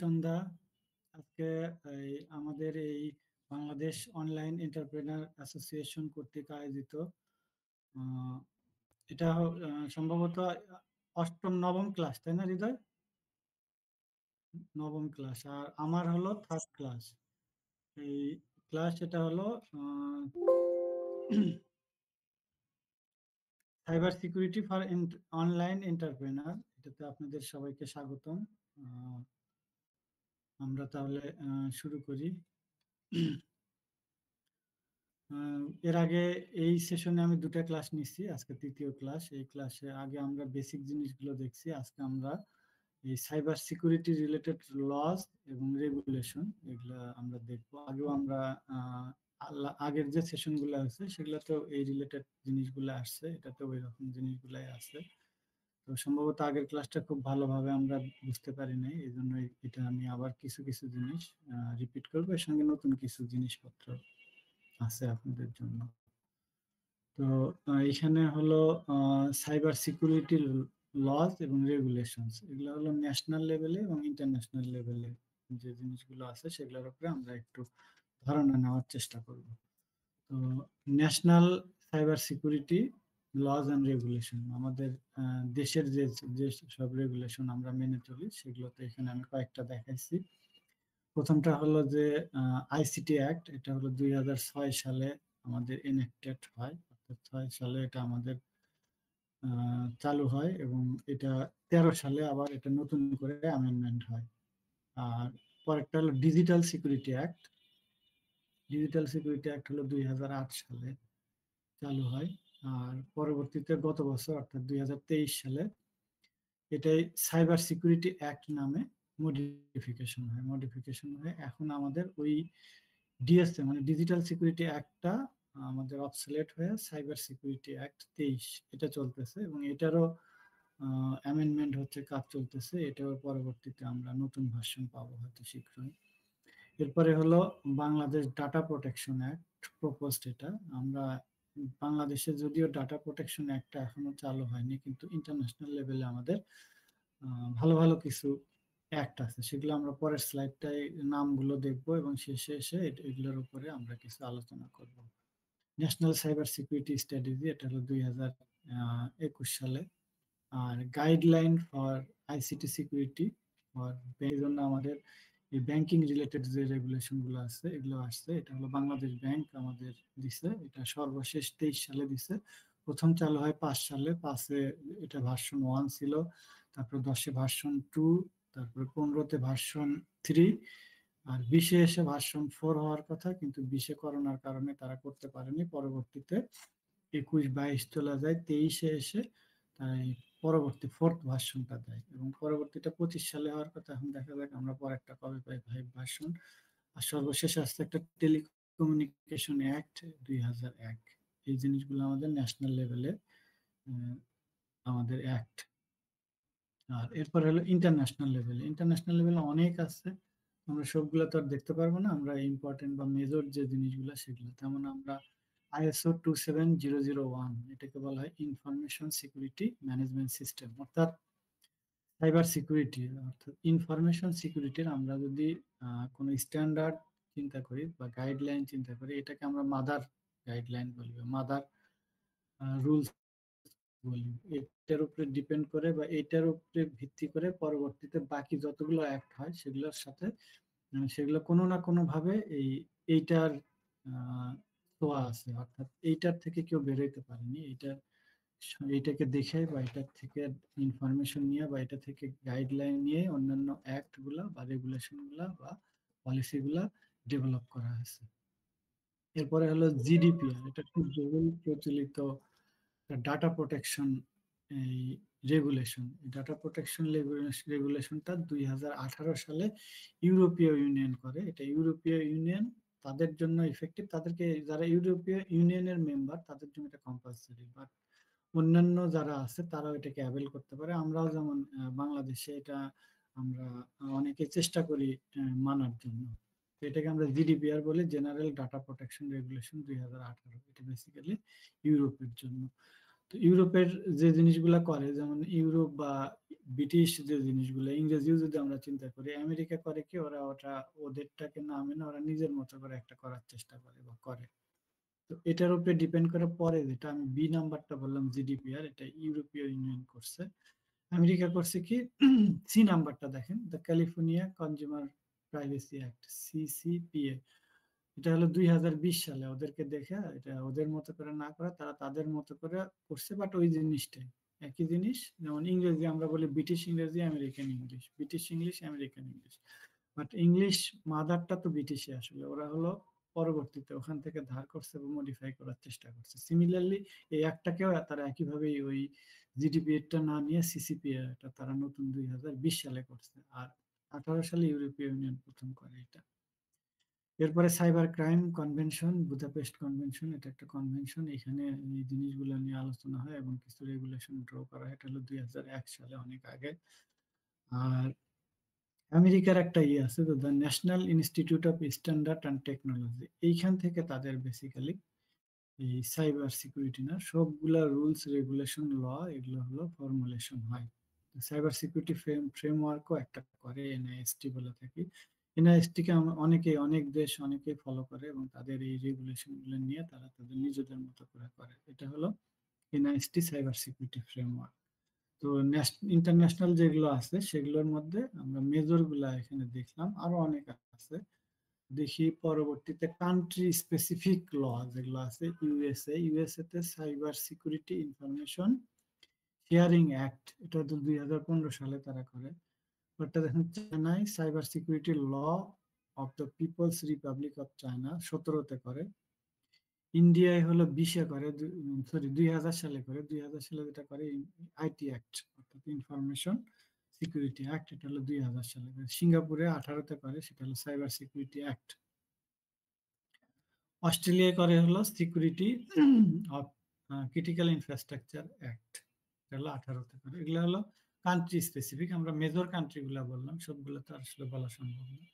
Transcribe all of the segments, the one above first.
সন্ধ্যা। আজকে আমাদের এই বাংলাদেশ অনলাইন এন্টারপ্রেনার অ্যাসোসিয়েশন কর্তৃক আয়োজিত আহ, এটা সম্ভবত অষ্টম নবম ক্লাস, তাই না হৃদয়? নবম ক্লাস, আর আমার হলো থার্ড ক্লাস। এই ক্লাস এটা হলো cyber security for online entrepreneur. এটাতে আপনাদের সবাইকে স্বাগতম। আহ, আমরা তাহলে শুরু করি। এর আগে এই সেশনে আমি দুটা ক্লাস নিচ্ছি, আজকে তৃতীয় ক্লাস। এই ক্লাসে আগে আমরা বেসিক জিনিসগুলো দেখছি, আজকে আমরা এই সাইবার সিকিউরিটি রিলেটেড লস এবং রেগুলেশন এগুলা আমরা দেখবো। আগেও আমরা আগের যে সেশনগুলো আছে সেগুলোতেও এই রিলেটেড জিনিসগুলো আসছে, এটাতেও ওই রকম জিনিসগুলাই আছে। তো সম্ভবত আগের ক্লাসটা খুব ভালোভাবে আমরা বুঝতে পারি নাই, এই জন্য এটা আমি আবার কিছু কিছু জিনিস রিপিট করবো, এর সঙ্গে নতুন কিছু জিনিসপত্র আছে আপনাদের জন্য। তো এখানে হলো সাইবার সিকিউরিটি লস এবং রেগুলেশনস, এগুলো হলো ন্যাশনাল লেভেলে এবং ইন্টারন্যাশনাল লেভেলে যে জিনিসগুলো আছে সেগুলোর উপরে আমরা একটু ধারণা নেওয়ার চেষ্টা করব। তো national cyber security laws and regulation, আমাদের দেশের যে যে সব রেগুলেশন আমরা মেনে চলি সেগুলোতে এখানে আমি কয়েকটা দেখাইছি। প্রথমটা হলো যে আইসিটি অ্যাক্ট, এটা হলো 2006 সালে আমাদের এনএক্টেড হয়, অর্থাৎ 6 সালে এটা আমাদের চালু হয় এবং এটা 13 সালে আবার এটা নতুন করে অ্যামেন্ডমেন্ট হয়। আর পরেরটা হলো digital security act. Digital security act হলো 2008 সালে চালু হয়। আর পরবর্তীতে গত বছর অর্থাৎ 2023 সালে এটাই সাইবার সিকিউরিটি অ্যাক্ট নামে মডিফিকেশন হয়ে এখন আমাদের ওই ডিএসএ মানে ডিজিটাল সিকিউরিটি অ্যাক্টটা আমাদের অবসলেট হয়ে সাইবার সিকিউরিটি অ্যাক্ট 23 এটা চলতেছে এবং এটারও অ্যামেন্ডমেন্ট হচ্ছে, কাজ চলতেছে। এটাও পরবর্তীতে আমরা নতুন ভার্সন পাবো হয়তো শীঘ্রই। এরপরে হলো Bangladesh data protection act proposed. এটা আমরা বাংলাদেশে যদিও ডাটা প্রোটেকশন অ্যাক্টটা এখনো চালু হয়নি, কিন্তু ইন্টারন্যাশনাল লেভেলে আমাদের ভালো ভালো কিছু অ্যাক্ট আছে, সেগুলো আমরা পরের স্লাইডটায় নামগুলো দেখবো এবং শেষে এসে এগুলোর উপরে আমরা কিছু আলোচনা করব। ন্যাশনাল সাইবার সিকিউরিটি স্ট্র্যাটেজি, এটা হলো 2021 সালে। আর guideline for ICT security for এই জন্য আমাদের এই ব্যাংকিং রিলেটেড যে রেগুলেশন গুলো আছে এগুলো আসছে, এটা হলো বাংলাদেশ ব্যাংক আমাদের দিছে, এটা সর্বশেষ 23 সালে দিছে। প্রথম চালু হয় 5 সালে, 5-এ এটা ভার্সন 1 ছিল, তারপর 10-এ ভার্সন 2, তারপর 15-তে ভার্সন 3, আর 20-এ এসে ভার্সন 4 হওয়ার কথা, কিন্তু 20-এ করোনার কারণে তারা করতে পারেনি। পরবর্তীতে 21-22 চলে যায়, 23-এ এসে তাই পরবর্তী ফোর্থ ভার্সনটা দেয় এবং পরবর্তীটা 25 সালে হওয়ার কথা। এখন দেখা যাক আমরা পরেরটা কবে পাই, 5 ভার্সন। আর সর্বশেষ আসছে একটা টেলিকমিউনিকেশন অ্যাক্ট 2001। এই জিনিসগুলো আমাদের ন্যাশনাল লেভেলে আমাদের অ্যাক্ট। আর এরপর হলো ইন্টারন্যাশনাল লেভেলে। ইন্টারন্যাশনাল লেভেলে অনেক আছে, আমরা সবগুলো তো আর দেখতে পারবো না। আমরা ইম্পর্টেন্ট বা মেজর যে জিনিসগুলো সেগুলো, তেমন আমরা ISO 27001, এটাকে বলা হয় ইনফরমেশন সিকিউরিটি ম্যানেজমেন্ট সিস্টেম, অর্থাৎ সাইবার সিকিউরিটি অর্থাৎ ইনফরমেশন সিকিউরিটির আমরা যদি কোনো স্ট্যান্ডার্ড চিন্তা করি বা গাইডলাইন চিন্তা করি, এটাকে আমরা মাদার গাইডলাইন বলি, মাদার রুলস বলি। এটার উপরে ডিপেন্ড করে বা এটার উপরে ভিত্তি করে পরবর্তীতে বাকি যতগুলো অ্যাক্ট হয় সেগুলোর সাথে সেগুলো কোনো না কোনো ভাবে এইটার ছোঁয়া আছে, অর্থাৎ এইটার থেকে কেউ বেরোইতে পারেনি। এইটাকে দেখে বা এটার থেকে ইনফরমেশন নিয়ে বা এটা থেকে গাইডলাইন নিয়ে অন্যান্য অ্যাক্ট গুলা বা রেগুলেশন গুলা বা পলিসি গুলা ডেভেলপ করা হয়েছে। এরপরে হলো জিডিপিআর, এটা খুব বহুল প্রচলিত ডাটা প্রোটেকশন এই রেগুলেশন। ডাটা প্রোটেকশন রেগুলেশনটা 2018 সালে ইউরোপীয় ইউনিয়ন করে। এটা ইউরোপীয় ইউনিয়ন তাদের জন্য ইফেক্টিভ, তাদেরকে যারা ইউরোপীয় ইউনিয়নের মেম্বার তাদের জন্য এটা কম্পালসারি, বাট অন্যান্য যারা আছে তারাও এটাকে অ্যাভেল করতে পারে। আমরাও যেমন বাংলাদেশে এটা আমরা অনেকে চেষ্টা করি মানার জন্য। তো এটাকে আমরা জিডিপিআর বলি, জেনারেল ডাটা প্রোটেকশন রেগুলেশন 2018। এটা বেসিক্যালি ইউরোপের জন্য। তো ইউরোপের যে জিনিসগুলা করে, যেমন ইউরোপ বা ব্রিটিশ যে জিনিসগুলো, ইংরেজিও যদি আমরা চিন্তা করি, আমেরিকা করে কি, ওরা ওটা ওদেরটাকে না মেনে ওরা নিজের মতো করে একটা করার চেষ্টা করে বা করে। তো এটার উপরে ডিপেন্ড করে পরে, যেটা আমি বি নাম্বারটা বললাম জিডিপিআর, এটা ইউরোপীয় ইউনিয়ন করছে। আমেরিকা করছে কি, সি নাম্বারটা দেখেন, the California consumer privacy act, CCPA. এটা হলো 2020 সালে, ওদেরকে দেখে এটা ওদের মতো করে না করে তারা তাদের মতো করে করছে, বাট ওই জিনিসটাই একই জিনিস। যেমন ইংরেজি আমরা বলি ব্রিটিশ ইংরেজি, American English, British English, American English, but English মাদারটা তো ব্রিটিশে, আসলে ওরা হলো পরবর্তীতে ওখান থেকে ধার করছে এবং মডিফাই করার চেষ্টা করছে। সিমিলারলি এই একটাকেও তারা একইভাবেই ওই জিডিপি টা না নিয়ে সিসিপি এটা তারা নতুন 2020 সালে করছে। আর 18 সালে ইউরোপীয় ইউনিয়ন প্রথম করে এটা। এরপরে cyber crime convention, Budapest convention, এটা একটা কনভেনশন, এখানে এই জিনিসগুলো নিয়ে আলোচনা হয় এবং কিছু রেগুলেশন ড্র করা হয়। এটা হলো 2001 সালে, অনেক আগে। আর আমেরিকার একটা ইয়ে আছে, তো the national institute of standard and technology, এইখান থেকে তাদের বেসিক্যালি এই সাইবার সিকিউরিটি না সবগুলা রুলস রেগুলেশন ল এগুলো হলো ফর্মুলেশন হয়। সাইবার সিকিউরিটি ফ্রেমওয়ার্কও একটা করে, এনআইএসটি বলে থাকি। এনআইএসটি কে অনেকে, অনেক দেশ অনেকে ফলো করে এবং তাদের এই রেগুলেশন গুলো নিয়ে তারা তাদের নিজেদের মতো করে করে। এটা হলো এনআইএসটি সাইবার সিকিউরিটি ফ্রেমওয়ার্ক। তো ইন্টারন্যাশনাল যেগুলো আছে সেগুলোর মধ্যে আমরা মেজর গুলা এখানে দেখলাম, আরো অনেক আছে। দেখি পরবর্তীতে কান্ট্রি স্পেসিফিক ল যেগুলো আছে, ইউএসএ তে cyber security information sharing act, এটা তো 2015 সালে তারা করে। ওটা দেখেন চায়নায় cyber security law of the people's republic of China 17তে করে। ইন্ডিয়ায় হলো 20-এ করে, সরি 2000 সালে করে, 2000 সালে যেটা করে আইটি অ্যাক্ট, অর্থাৎ ইনফরমেশন সিকিউরিটি অ্যাক্ট, এটা হলো 2000 সালে করে। সিঙ্গাপুরে 18তে করে, সেটা হলো সাইবার সিকিউরিটি অ্যাক্ট। অস্ট্রেলিয়ায় করে হলো security of critical infrastructure act, এটা হলো 18তে করে। এগুলো হলো কান্ট্রি স্পেসিফিক, আমরা মেজর কান্ট্রি গুলা বললাম, সবগুলো তো আসলে বলা সম্ভব না,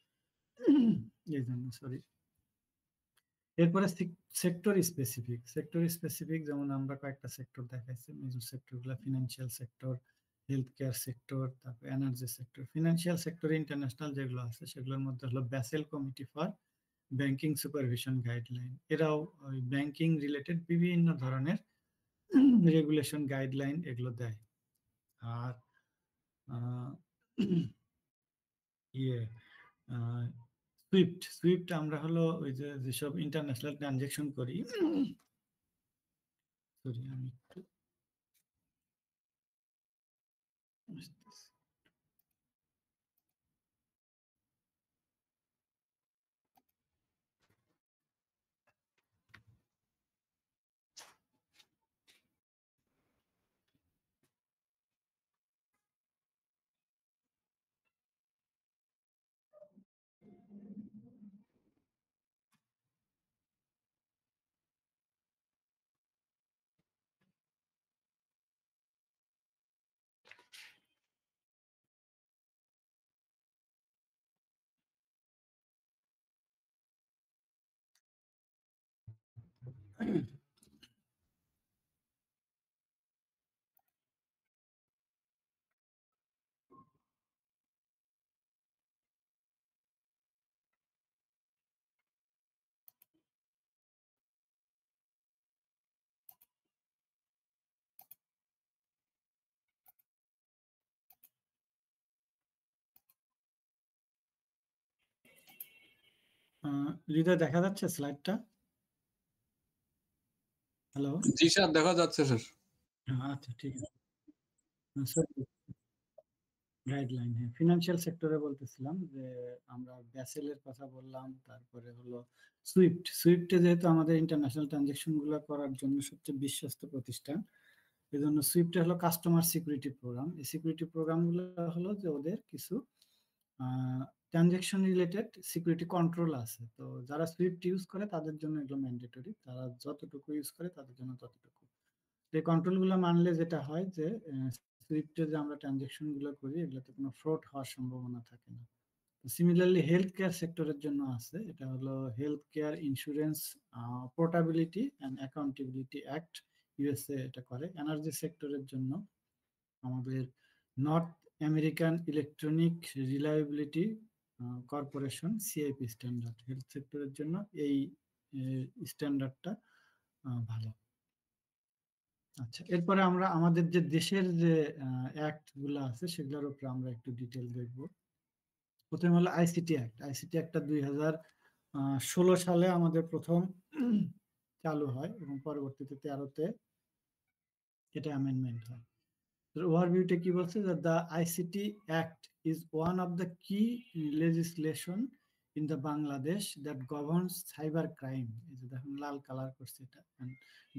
এই জন্য সরি। এরপরে সেক্টর স্পেসিফিক যেমন আমরা কয়েকটা সেক্টর দেখাইছি, মেজর সেক্টর গুলা financial sector, health care sector, তারপর এনার্জি সেক্টর। ফিনান্সিয়াল সেক্টরে ইন্টারন্যাশনাল যেগুলো আছে সেগুলোর মধ্যে হলো basal committee for banking supervision guideline, এরাও ওই ব্যাংকিং রিলেটেড বিভিন্ন ধরনের রেগুলেশন গাইডলাইন এগুলো দেয়। আর আহ, ইয়ে সুইফট আমরা হলো ওই যে যেসব ইন্টারন্যাশনাল ট্রানজেকশন করি, সরি আমি একটু হৃদয় দেখা যাচ্ছে স্লাইডটা? হ্যালো? জি স্যার, দেখা যাচ্ছে স্যার। আচ্ছা ঠিক আছে। সরি, গাইডলাইন, হ্যাঁ, ফিনান্সিয়াল সেক্টরে বলতেছিলাম যে আমরা ব্যাসেলের কথা বললাম, তারপরে হলো সুইফটে যেহেতু আমাদের ইন্টারন্যাশনাল ট্রানজেকশন গুলো করার জন্য সবচেয়ে বিশ্বস্ত প্রতিষ্ঠান, এই জন্য সুইফটে হলো কাস্টমার সিকিউরিটি প্রোগ্রাম। এই সিকিউরিটি প্রোগ্রাম গুলো হলো যে ওদের কিছু ট্রানজেকশন রিলেটেড সিকিউরিটি কন্ট্রোল আছে। তো যারা সুইফট ইউজ করে তাদের জন্য এগুলো ম্যান্ডেটরি, তারা যতটুকু ইউজ করে তাদের জন্য ততটুকু। এই কন্ট্রোল গুলো মানলে যেটা হয় যে সুইফটে যে আমরা ট্রানজেকশন গুলো করি এগুলোতে কোনো ফ্রড হওয়ার সম্ভাবনা থাকে না। সিমিলারলি হেলথ কেয়ার সেক্টরের জন্য আছে, এটা হলো health care insurance portability and accountability act, USA এটা করে। এনার্জি সেক্টরের জন্য আমাদের north American electronic reliability corporation CIP standard. Health সেক্টরের জন্য এই স্ট্যান্ডার্ডটা ভালো। আচ্ছা, এরপরে আমরা আমাদের যে দেশের যে অ্যাক্ট গুলো আছে সেগুলোর উপরে আমরা একটু ডিটেল দেখব। প্রথমে হলো আইসিটি অ্যাক্ট। আইসিটি অ্যাক্টটা 2016 সালে আমাদের প্রথম চালু হয় এবং পরবর্তীতে 13-তে এটা অ্যামেন্ডমেন্ট হয়। ওভারভিউতে কি বলছে, যে the ICT act is one of the key legislation in the Bangladesh that governs cyber crime. এই যে দেখুন লাল কালার করছে এটা,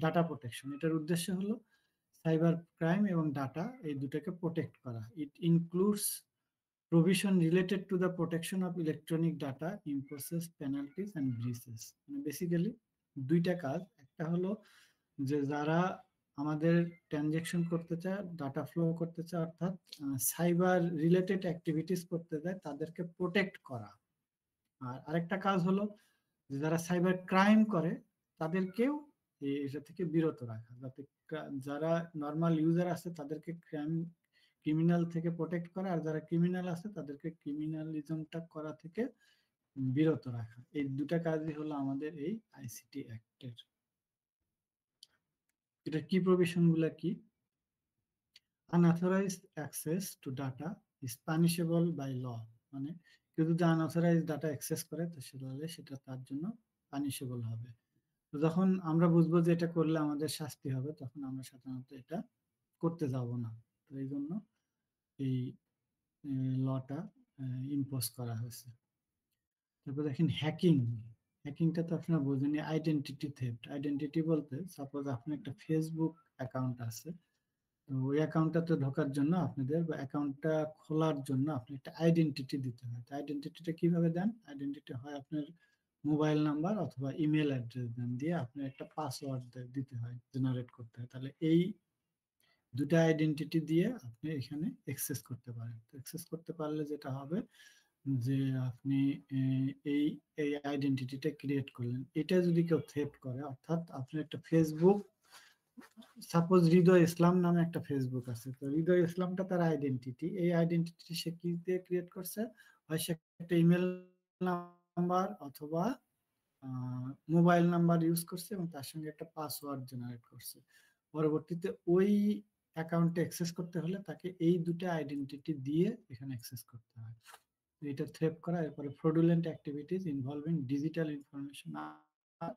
ডাটা প্রোটেকশন। এটার উদ্দেশ্য হলো সাইবার ক্রাইম এবং ডাটা এই দুটাকে প্রোটেক্ট করা। It includes provision related to the protection of electronic data, imposes penalties and breaches। মানে বেসিক্যালি দুইটা কাজ। একটা হলো যে যারা আমাদের ট্রানজেকশন করতে চায়, ডাটা ফ্লো করতে চায়, অর্থাৎ সাইবার রিলেটেড অ্যাক্টিভিটিস করতে চায়, তাদেরকে প্রোটেক্ট করা। আর আরেকটা কাজ হলো যে যারা সাইবার ক্রাইম করে তাদেরকেও এটা থেকে বিরত রাখা, যাতে যারা নর্মাল ইউজার আছে তাদেরকে ক্রিমিনাল থেকে প্রোটেক্ট করা, আর যারা ক্রিমিনাল আছে তাদেরকে ক্রিমিনালিজমটা করা থেকে বিরত রাখা। এই দুটা কাজই হলো আমাদের এই আইসিটি অ্যাক্টের। এটা কি প্রভিশন গুলা কি? unauthorized access to data is punishable by law। মানে কেউ যদি আনঅথরাইজ ডাটা অ্যাক্সেস করে তো সেটা তার জন্য পানিশেবল হবে। তো যখন আমরা বুঝবো যে এটা করলে আমাদের শাস্তি হবে, তখন আমরা সাধারণত এটা করতে যাব না। তো এই জন্য এই লটা ইম্পোজ করা হয়েছে। তারপর দেখেন হ্যাকিং। হ্যাকিংটা তো আপনারা বোঝেনি, আইডেন্টিটি থেফট। আইডেন্টিটি বলতে সাপোজ আপনার একটা ফেসবুক অ্যাকাউন্ট আছে, তো ওই অ্যাকাউন্টটাতে ঢোকার জন্য আপনাদের বা অ্যাকাউন্টটা খোলার জন্য আপনি একটা আইডেন্টিটি দিতে হয়। তো আইডেন্টিটিটা কিভাবে দেন? আইডেন্টিটি হয় আপনার মোবাইল নাম্বার অথবা ইমেল অ্যাড্রেস দেন, দিয়ে আপনি একটা পাসওয়ার্ড দিতে হয়, জেনারেট করতে হয়। তাহলে এই দুটা আইডেন্টিটি দিয়ে আপনি এখানে অ্যাক্সেস করতে পারেন। তো অ্যাক্সেস করতে পারলে যেটা হবে যে আপনি এই এই আইডেন্টিটিটা ক্রিয়েট করলেন, এটা যদি কেউ থ্রেট করে, অর্থাৎ আপনি একটা ফেসবুক, সাপোজ হৃদয় ইসলাম নামে একটা ফেসবুক আছে, তো হৃদয় ইসলামটা তার আইডেন্টিটি। এই আইডেন্টিটি সে কি দিয়ে ক্রিয়েট করছে? হয় সে একটা ইমেল নাম্বার অথবা মোবাইল নাম্বার ইউজ করছে এবং তার সঙ্গে একটা পাসওয়ার্ড জেনারেট করছে। পরবর্তীতে ওই অ্যাকাউন্টে অ্যাক্সেস করতে হলে তাকে এই দুটো আইডেন্টিটি দিয়ে এখানে অ্যাক্সেস করতে হয়। এটা থ্রেপ করা। এরপরে fraudulent activities involving digital information আর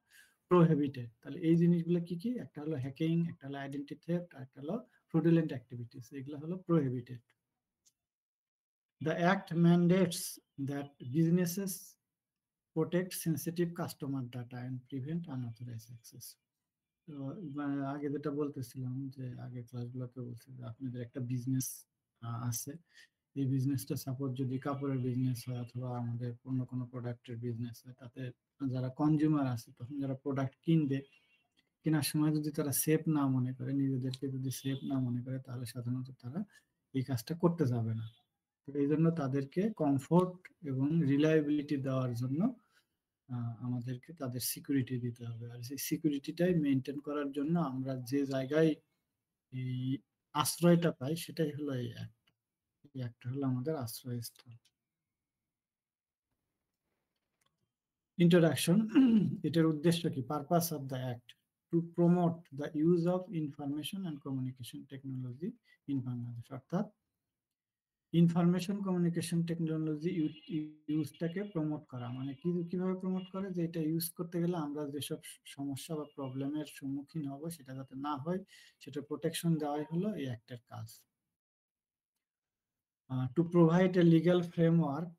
প্রোহিবিটেড। তাহলে এই জিনিসগুলো কি কি? একটা হলো হ্যাকিং, একটা হলো আইডেন্টি থেফট, আর একটা হলো ফ্রডুলেন্ট অ্যাক্টিভিটিস। এগুলো হলো prohibited. The act mandates that businesses protect sensitive customer data and prevent unauthorized access। তো আগে যেটা বলতেছিলাম, যে আগে ক্লাসগুলোতে বলছি যে আপনাদের একটা বিজনেস আছে, এই বিজনেসটা সাপোজ যদি কাপড়ের বিজনেস হয় অথবা আমাদের অন্য কোনো প্রোডাক্টের বিজনেস হয়, তাতে যারা কনজিউমার আছে, তখন যারা প্রোডাক্ট কিনবে, কেনার সময় যদি তারা সেফ না মনে করে, নিজেদেরকে যদি সেফ না মনে করে, তাহলে সাধারণত তারা এই কাজটা করতে যাবে না। তো এই জন্য তাদেরকে কমফোর্ট এবং রিলায়েবিলিটি দেওয়ার জন্য আমাদেরকে তাদের সিকিউরিটি দিতে হবে। আর সেই সিকিউরিটিটাই মেনটেন করার জন্য আমরা যে জায়গায় এই আশ্রয়টা পাই, সেটাই হলো এই অ্যাক্ট। এই অ্যাক্ট হলো আমাদের আশ্রয়স্থল। ইন্ট্রোডাকশন। এটার উদ্দেশ্য কি? Purpose of the act to promote the use of information and communication technology in Bangladesh. অর্থাৎ ইনফরমেশন কমিউনিকেশন টেকনোলজি ইউজটাকে প্রমোট করা। মানে কিভাবে প্রমোট করে? যে এটা ইউজ করতে গেলে আমরা যেসব সমস্যা বা প্রবলেমের সম্মুখীন হব সেটা যাতে না হয়, সেটা প্রোটেকশন দেওয়াই হলো এই অ্যাক্টের কাজ। To provide a legal framework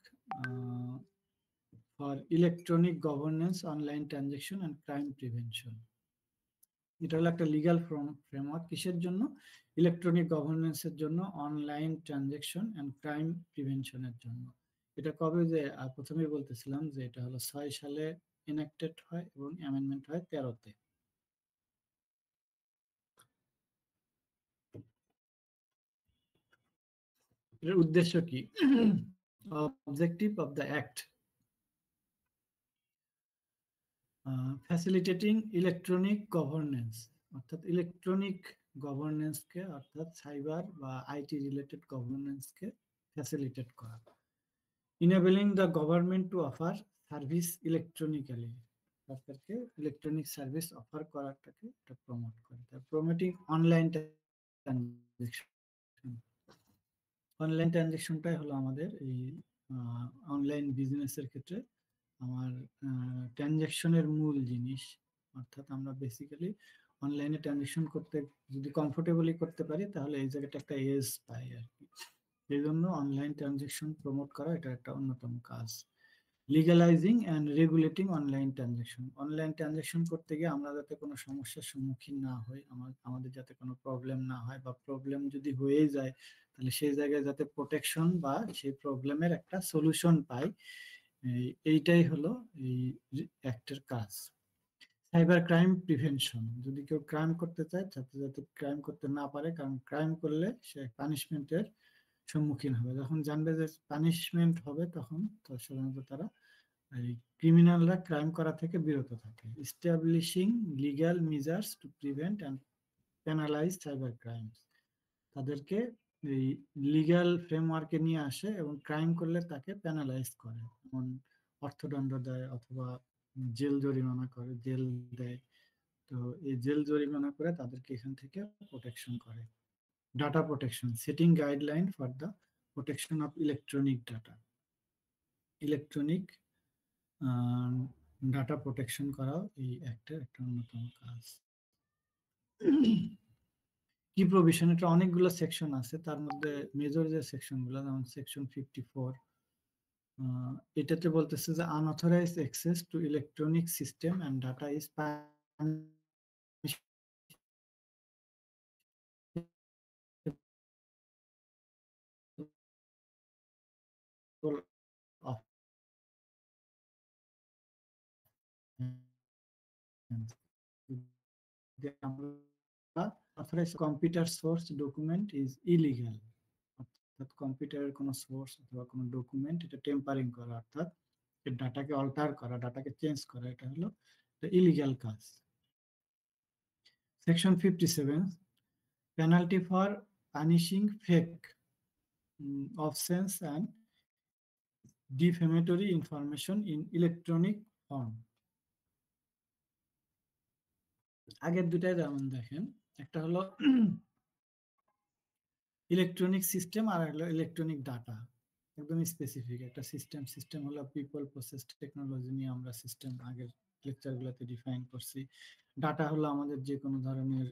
for electronic governance, online transaction and crime prevention. এটা হলো একটা লিগ্যাল ফ্রেমওয়ার্ক। কিসের জন্য? ইলেকট্রনিক গভর্নেন্সের জন্য, অনলাইন ট্রানজেকশন অ্যান্ড ক্রাইম প্রিভেনশনের জন্য। এটা কবে? যে প্রথমেই বলতেছিলাম যে এটা হলো 6 সালে এনাক্টেড হয় এবং অ্যামেন্ডমেন্ট হয় 13-তে। এর উদ্দেশ্য কি? Objective of the act: facilitating electronic governance অর্থাৎ ইলেকট্রনিক গভর্নেন্সকে, অর্থাৎ সাইবার বা আইটি রিলেটেড গভর্নেন্সকে ফ্যাসিলিটেট করা, enabling the government to offer service electronically, সরকারকে ইলেকট্রনিক সার্ভিস অফার করাটাকে এটা প্রমোট করে। প্রমোটিং অনলাইন ট্রানজেকশন, অনলাইন ট্রানজেকশনটাই হলো আমাদের এই অনলাইন বিজনেসের ক্ষেত্রে আমার ট্রানজ্যাকশনের মূল জিনিস। অর্থাৎ আমরা বেসিক্যালি অনলাইনে ট্রানজ্যাকশন করতে যদি কমফোর্টেবলি করতে পারি তাহলে এই জায়গাটা একটা এজ পাই আর কি। এই জন্য অনলাইন ট্রানজ্যাকশন প্রমোট করা এটা একটা অন্যতম কাজ। Legalising and regulating online transaction, online transaction করতে গিয়ে আমরা যাতে কোনো সমস্যার সম্মুখীন না হই, আমাদের যাতে কোনো প্রবলেম না হয়, বা প্রবলেম যদি হয়েই যায় তাহলে সেই জায়গায় যাতে প্রোটেকশন বা সেই প্রবলেমের একটা সলিউশন পাই, এইটাই হলো এই অ্যাক্টের কাজ। সাইবার ক্রাইম প্রিভেনশন, যদি কেউ ক্রাইম করতে চায় যাতে যাতে ক্রাইম করতে না পারে, কারণ ক্রাইম করলে সে পানিশমেন্টের সম্মুখীন হবে। যখন জানবে যে পানিশমেন্ট হবে তখন তো সাধারণত তারা এই ক্রিমিনালরা ক্রাইম করা থেকে বিরত থাকে। Establishing legal measures to prevent and penalise cyber crimes, তাদেরকে এই লিগ্যাল ফ্রেমওয়ার্কে নিয়ে আসে এবং ক্রাইম করলে তাকে পেনালাইজ করে, যেমন অর্থদণ্ড দেয় অথবা জেল জরিমানা করে, জেল দেয়। তো এই জেল জরিমানা করে তাদেরকে এখান থেকে প্রোটেকশন করে। Data protection, setting guideline for the protection of electronic data, electronic data protection করাও এই অ্যাক্টের একটা অন্যতম কাজ। কি প্রভিশন, এটা অনেকগুলো সেকশন আছে, তার মধ্যে মেজর যে সেকশনগুলো যেমন সেকশন 54, এটাতে বলতেছে যে unauthorised access to electronic system and data is authorised computer source document is illegal, অর্থাৎ কম্পিউটারের কোনো সোর্স অথবা কোনো ডকুমেন্ট এটা টেম্পারিং করা, অর্থাৎ ডাটাকে অল্টার করা, ডাটাকে চেঞ্জ করা, এটা হলো ইলিগাল কাজ। Section 57, penalty for punishing fake, obscene and defamatory information in electronic form. আগের দুটাই যেমন দেখেন, একটা হলো ইলেকট্রনিক সিস্টেম আর হলো ইলেকট্রনিক ডাটা, একদম স্পেসিফিক একটা সিস্টেম। সিস্টেম হলো পিপল প্রসেস টেকনোলজি নিয়ে আমরা সিস্টেম আগের লেকচারগুলোতে ডিফাইন করছি। ডাটা হলো আমাদের যে কোনো ধরনের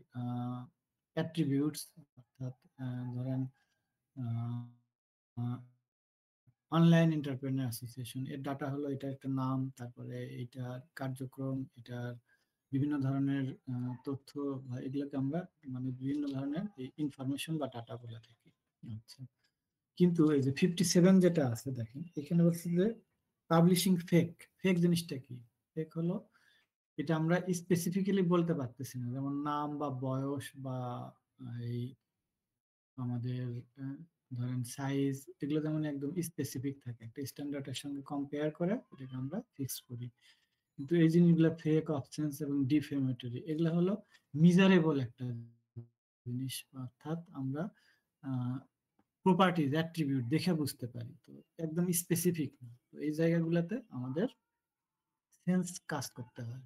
অ্যাট্রিবিউটস, অর্থাৎ ধরেন অনলাইন এন্টারপ্রেনার অ্যাসোসিয়েশন, এর ডাটা হলো এটা একটা নাম, তারপরে এটার কার্যক্রম, এটার বিভিন্ন ধরনের তথ্য, বা এগুলোকে আমরা মানে বিভিন্ন ধরনের ইনফরমেশন বা ডাটা বলে থাকি। আচ্ছা, কিন্তু এই যে 57 যেটা আছে দেখেন, এখানে বলছে যে পাবলিশিং ফেক। ফেক জিনিসটা কি? ফেক হলো এটা আমরা স্পেসিফিক্যালি বলতে পারতেছি না, যেমন নাম বা বয়স বা এই আমাদের ধরেন সাইজ, এগুলো যেমন একদম স্পেসিফিক থাকে, একটা স্ট্যান্ডার্ডের সঙ্গে কম্পেয়ার করে এটাকে আমরা ফিক্স করি। কিন্তু এই জিনিসগুলো ফেক, অবসেন্স এবং ডিফেমেটরি, এগুলো হলো মিজারেবল একটা জিনিস, অর্থাৎ আমরা প্রপার্টিজ অ্যাট্রিবিউট দেখে বুঝতে পারি, তো একদম স্পেসিফিক না। তো এই জায়গাগুলোতে আমাদের সেন্স কাজ করতে হয়।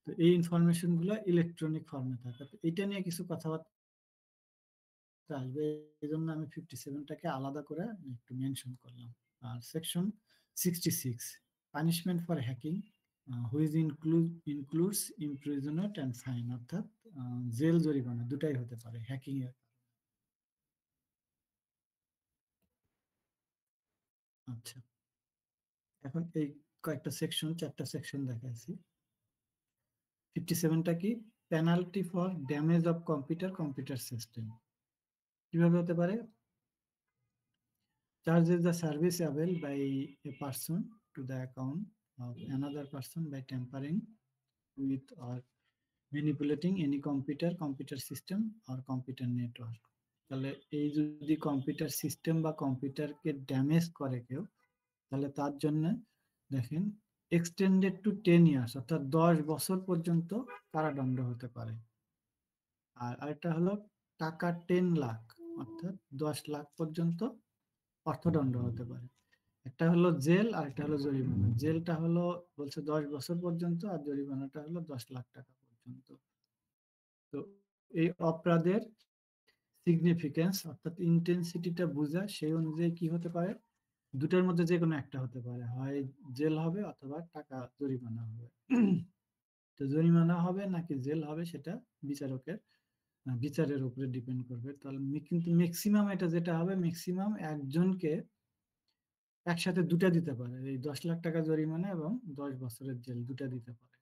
তো এই ইনফরমেশন গুলো ইলেকট্রনিক ফর্মে থাকে, তো এটা নিয়ে কিছু কথাবার্তা আসবে, এই জন্য আমি 57টাকে আলাদা করে একটু মেনশন করলাম। আর section 66, punishment for hacking, which includes imprisonment and fine, অর্থাৎ জেল জরিমানা দুটাই হতে পারে হ্যাকিং এর। আচ্ছা, এখন এই কয়েকটা সেকশন, 4টা সেকশন দেখাচ্ছি। 57টা কি? Penalty for damage of computer system. কিভাবে হতে পারে? Charges the service availed by a person to the account of another person by tampering with or manipulating any computer system or computer network. তাহলে এই যদি computer system বা কম্পিউটারকে damage করে কেউ, তাহলে তার জন্য দেখেন এক্সটেন্ডেড টু 10 ইয়ার্স, অর্থাৎ 10 বছর পর্যন্ত কারাদণ্ড হতে পারে। আর আরেকটা হলো টাকা 10 লাখ, অর্থাৎ 10 লাখ পর্যন্ত অর্থদণ্ড হতে পারে। একটা হলো জেল আর একটা হলো জরিমানা। জেলটা হলো বলছে 10 বছর পর্যন্ত, আর জরিমানাটা হলো 10 লাখ টাকা পর্যন্ত। তো এই অপরাধের সিগনিফিকেন্স অর্থাৎ ইন্টেন্সিটিটা বোঝা, সেই অনুযায়ী কি হতে পারে, দুটোর মধ্যে যে কোনো একটা হতে পারে, হয় জেল হবে অথবা টাকা জরিমানা হবে। তো জরিমানা হবে নাকি জেল হবে সেটা বিচারকের বিচারের উপরে ডিপেন্ড করবে। তাহলে কিন্তু ম্যাক্সিমাম এটা যেটা হবে, ম্যাক্সিমাম একজনকে একসাথে দুটা দিতে পারে, এই 10 লাখ টাকা জরিমানা এবং 10 বছরের জেল দুটা দিতে পারে।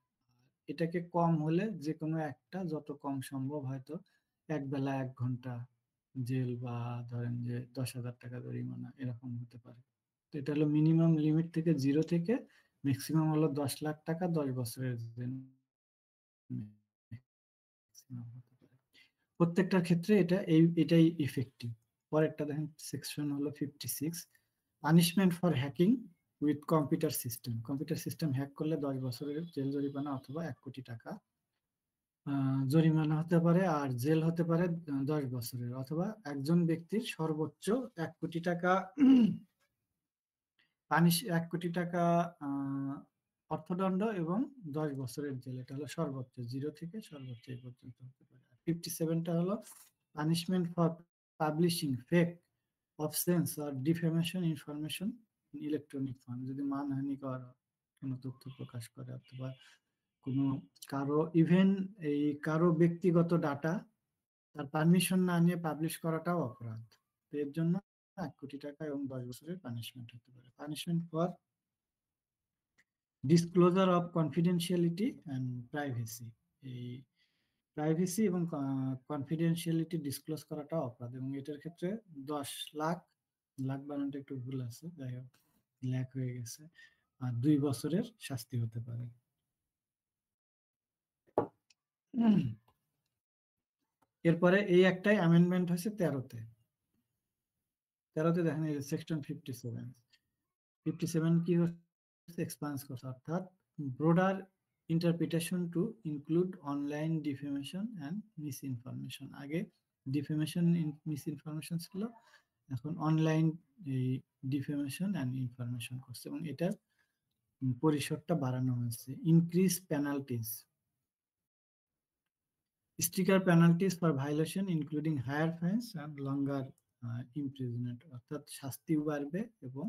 এটাকে কম হলে যে কোনো একটা, যত কম সম্ভব হয়তো 1 বেলা 1 ঘন্টা জেল, বা ধরেন যে 10,000 টাকা জরিমানা, এরকম হতে পারে। তো এটা হলো মিনিমাম লিমিট থেকে, 0 থেকে ম্যাক্সিমাম হলো 10 লাখ টাকা, 10 বছরের জেল maximum হতে পারে। প্রত্যেকটার ক্ষেত্রে এটাই ইফেক্টিভ। পরেরটা দেখেন, সেকশন হলো 56, punishment for hacking with computer system. Computer system hack করলে 10 বছরের জেল জরিমানা অথবা 1 কোটি টাকা জরিমানা হতে পারে, আর জেল হতে পারে 10 বছরের, অথবা একজন ব্যক্তির সর্বোচ্চ 1 কোটি টাকা পানিশ 1 কোটি টাকা অর্থদণ্ড এবং 10 বছরের জেল। এটা হলো সর্বোচ্চ, 0 থেকে সর্বোচ্চ এই পর্যন্ত হতে পারে। 57টা হলো punishment for publishing fake, obscene আর defamation information in electronic form. যদি মানহানিকর কোনো তথ্য প্রকাশ করে, অথবা কোনো কারো ইভেন এই কারো ব্যক্তিগত ডাটা তার পারমিশন না নিয়ে পাবলিশ করাটাও অপরাধ। তো এর জন্য 1 কোটি টাকা এবং 10 বছরের পানিশমেন্ট হতে পারে। Punishment for disclosure of confidentiality and privacy, এই প্রাইভেসি এবং কনফিডেন্সিয়ালিটি ডিসক্লোজ করাটা অপরাধ, এবং এটার ক্ষেত্রে 10 লাখ, লাখ বানানটা একটু ভুল আছে, যাই হোক লাখ হয়ে গেছে, আর 2 বছরের শাস্তি হতে পারে। এরপরে এই একটাই অ্যামেন্ডমেন্ট হয়েছে 13-তে। 13-তে দেখেন এই সেকশন 57 কি হচ্ছে, এক্সপান্স করছে, অর্থাৎ brooder interpretation two include online defamation and miss information. আগে ডিফেমেশন মিস ইনফরমেশন ছিল, এখন অনলাইন এই ডিফেমেশন অ্যান্ড ইনফরমেশন করছে, এবং এটার পরিসরটা বাড়ানো হয়েছে। Increase penalties, stricter penalties for violation including higher fines and longer imprisonment, অর্থাৎ শাস্তিও বাড়বে এবং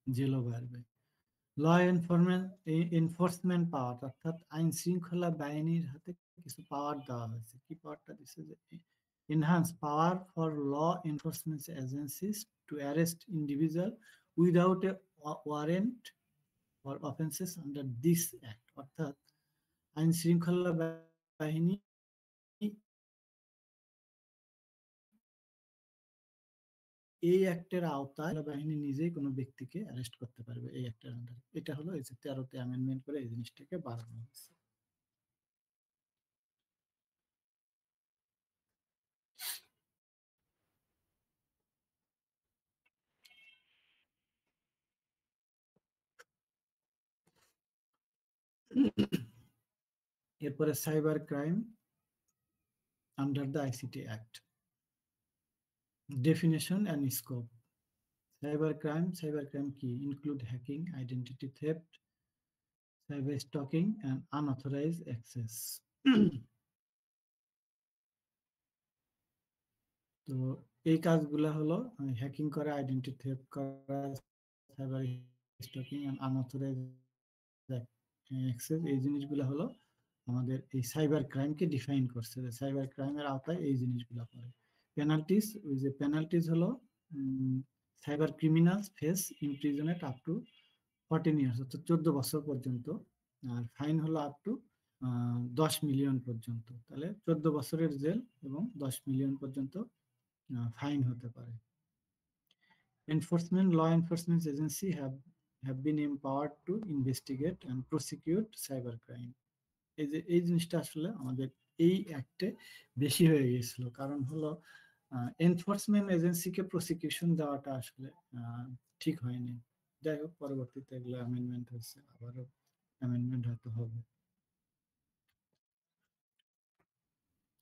জেলও বাড়বে। ল এনফোর্সমেন্ট পাওয়ার, অর্থাৎ আইন শৃঙ্খলা বাহিনীর হাতে কিছু পাওয়ার দেওয়া হয়েছে। কি পাওয়ারটা দিচ্ছে, যে enhance power for law enforcement agencies to arrest individual without a warrant for offences under this act, অর্থাৎ আইন শৃঙ্খলা বাহিনী এই অ্যাক্টের আওতায় বাহিনী নিজেই কোনো ব্যক্তিকে অ্যারেস্ট করতে পারবে এই অ্যাক্টের আন্ডারে। এটা হলো এই যে 13-তে অ্যামেন্ডমেন্ট করে এই জিনিসটাকে বাড়ানো হয়েছে। এরপরে cyber crime under the ICT act, definition and scope. Cyber crime কি, include hacking, identity theft, cyber stalking and unauthorised access. তো এই কাজগুলা হলো হ্যাকিং করা, আইডেন্টিটি থেফট করা, cyber stalking and unauthorised access, এই জিনিসগুলো হলো আমাদের এই সাইবার ক্রাইমকে ডিফাইন করছে, যে সাইবার ক্রাইমের আওতায় এই জিনিসগুলো পড়ে। পেনাল্টিস, ওই যে পেনাল্টিস হলো cyber criminals face imprisonment up to 14 years, অর্থাৎ 14 বছর পর্যন্ত, আর ফাইন হলো আপ টু 10 মিলিয়ন পর্যন্ত। তাহলে 14 বছরের জেল এবং 10 মিলিয়ন পর্যন্ত ফাইন হতে পারে। Law enforcement agency have been empowered to investigate and prosecute cybercrime. এই যে এই জিনিসটা আসলে আমাদের এই অ্যাক্টে বেশি হয়ে গিয়েছিল, কারণ হলো এনফোর্সমেন্ট এজেন্সিকে প্রসিকিউশন দেওয়াটা আসলে ঠিক হয়নি। যাই হোক, পরবর্তীতে এগুলো অ্যামেন্ডমেন্ট হয়েছে, আবারও অ্যামেন্ডমেন্ট হয়তো হবে।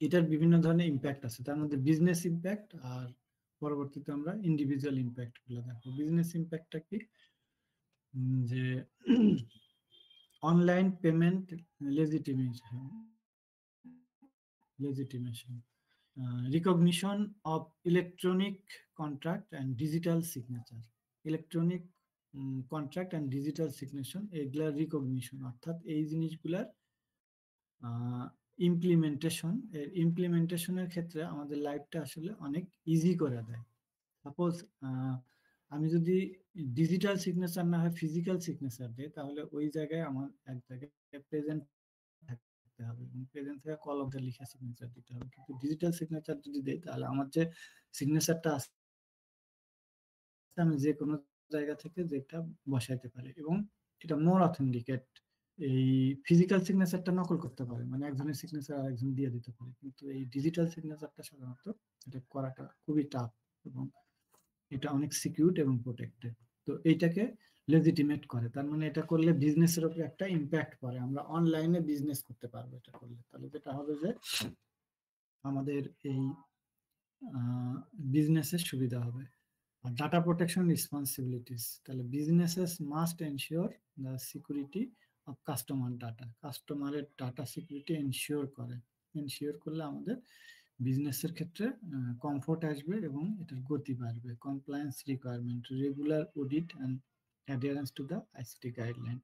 এটার বিভিন্ন ধরনের ইম্প্যাক্ট আছে, তার মধ্যে বিজনেস ইম্প্যাক্ট আর পরবর্তীতে আমরা ইন্ডিভিজুয়াল ইম্প্যাক্ট গুলো দেখো। বিজনেস ইম্প্যাক্টটা কি, যে online payment legitimation legitimation recognition of electronic contract and digital signature. Electronic contract and digital signature, এগুলার রিকগনিশন অর্থাৎ এই জিনিসগুলার ইমপ্লিমেন্টেশনের ক্ষেত্রে আমাদের লাইফটা আসলে অনেক ইজি করে দেয়। সাপোজ আমি যদি ডিজিটাল সিগনেচার না হয় ফিজিক্যাল সিগনেচার দিই, তাহলে ওই জায়গায় আমার এক জায়গায় প্রেজেন্ট থাকতে হবে এবং প্রেজেন্ট থেকে কলম দিয়ে লিখে সিগনেচার দিতে হবে। কিন্তু ডিজিটাল সিগনেচার যদি দেই, তাহলে আমার যে সিগনেচারটা আছে আমি যে কোনো জায়গা থেকে যেটা বসাইতে পারি এবং এটা মোর অথেন্টিকেট। এই ফিজিক্যাল সিগনেচারটা নকল করতে পারে, মানে একজনের সিগনেচার আরেকজন দিয়ে দিতে পারে, কিন্তু এই ডিজিটাল সিগনেচারটা সাধারণত এটা করাটা খুবই টাফ এবং এটা অনেক সিকিউরড এবং প্রোটেক্টেড। তো এইটাকে লেজিটিমেট করে, তার মানে এটা করলে বিজনেসের উপরে একটা ইম্প্যাক্ট পড়ে, আমরা অনলাইনে বিজনেস করতে পারবো এটা করলে। তাহলে যেটা হবে যে আমাদের এই বিজনেসের সুবিধা হবে। আর ডাটা প্রোটেকশন রেসপন্সিবিলিটিস, তাহলে businesses must ensure the security of customer data. কাস্টমারের ডাটা সিকিউরিটি এনশিওর করে, এনশিওর করলে আমাদের বিজনেসের ক্ষেত্রে কমফোর্ট আসবে এবং এটার গতি বাড়বে। Compliance requirement, regular audit and adherence to the ICT guideline.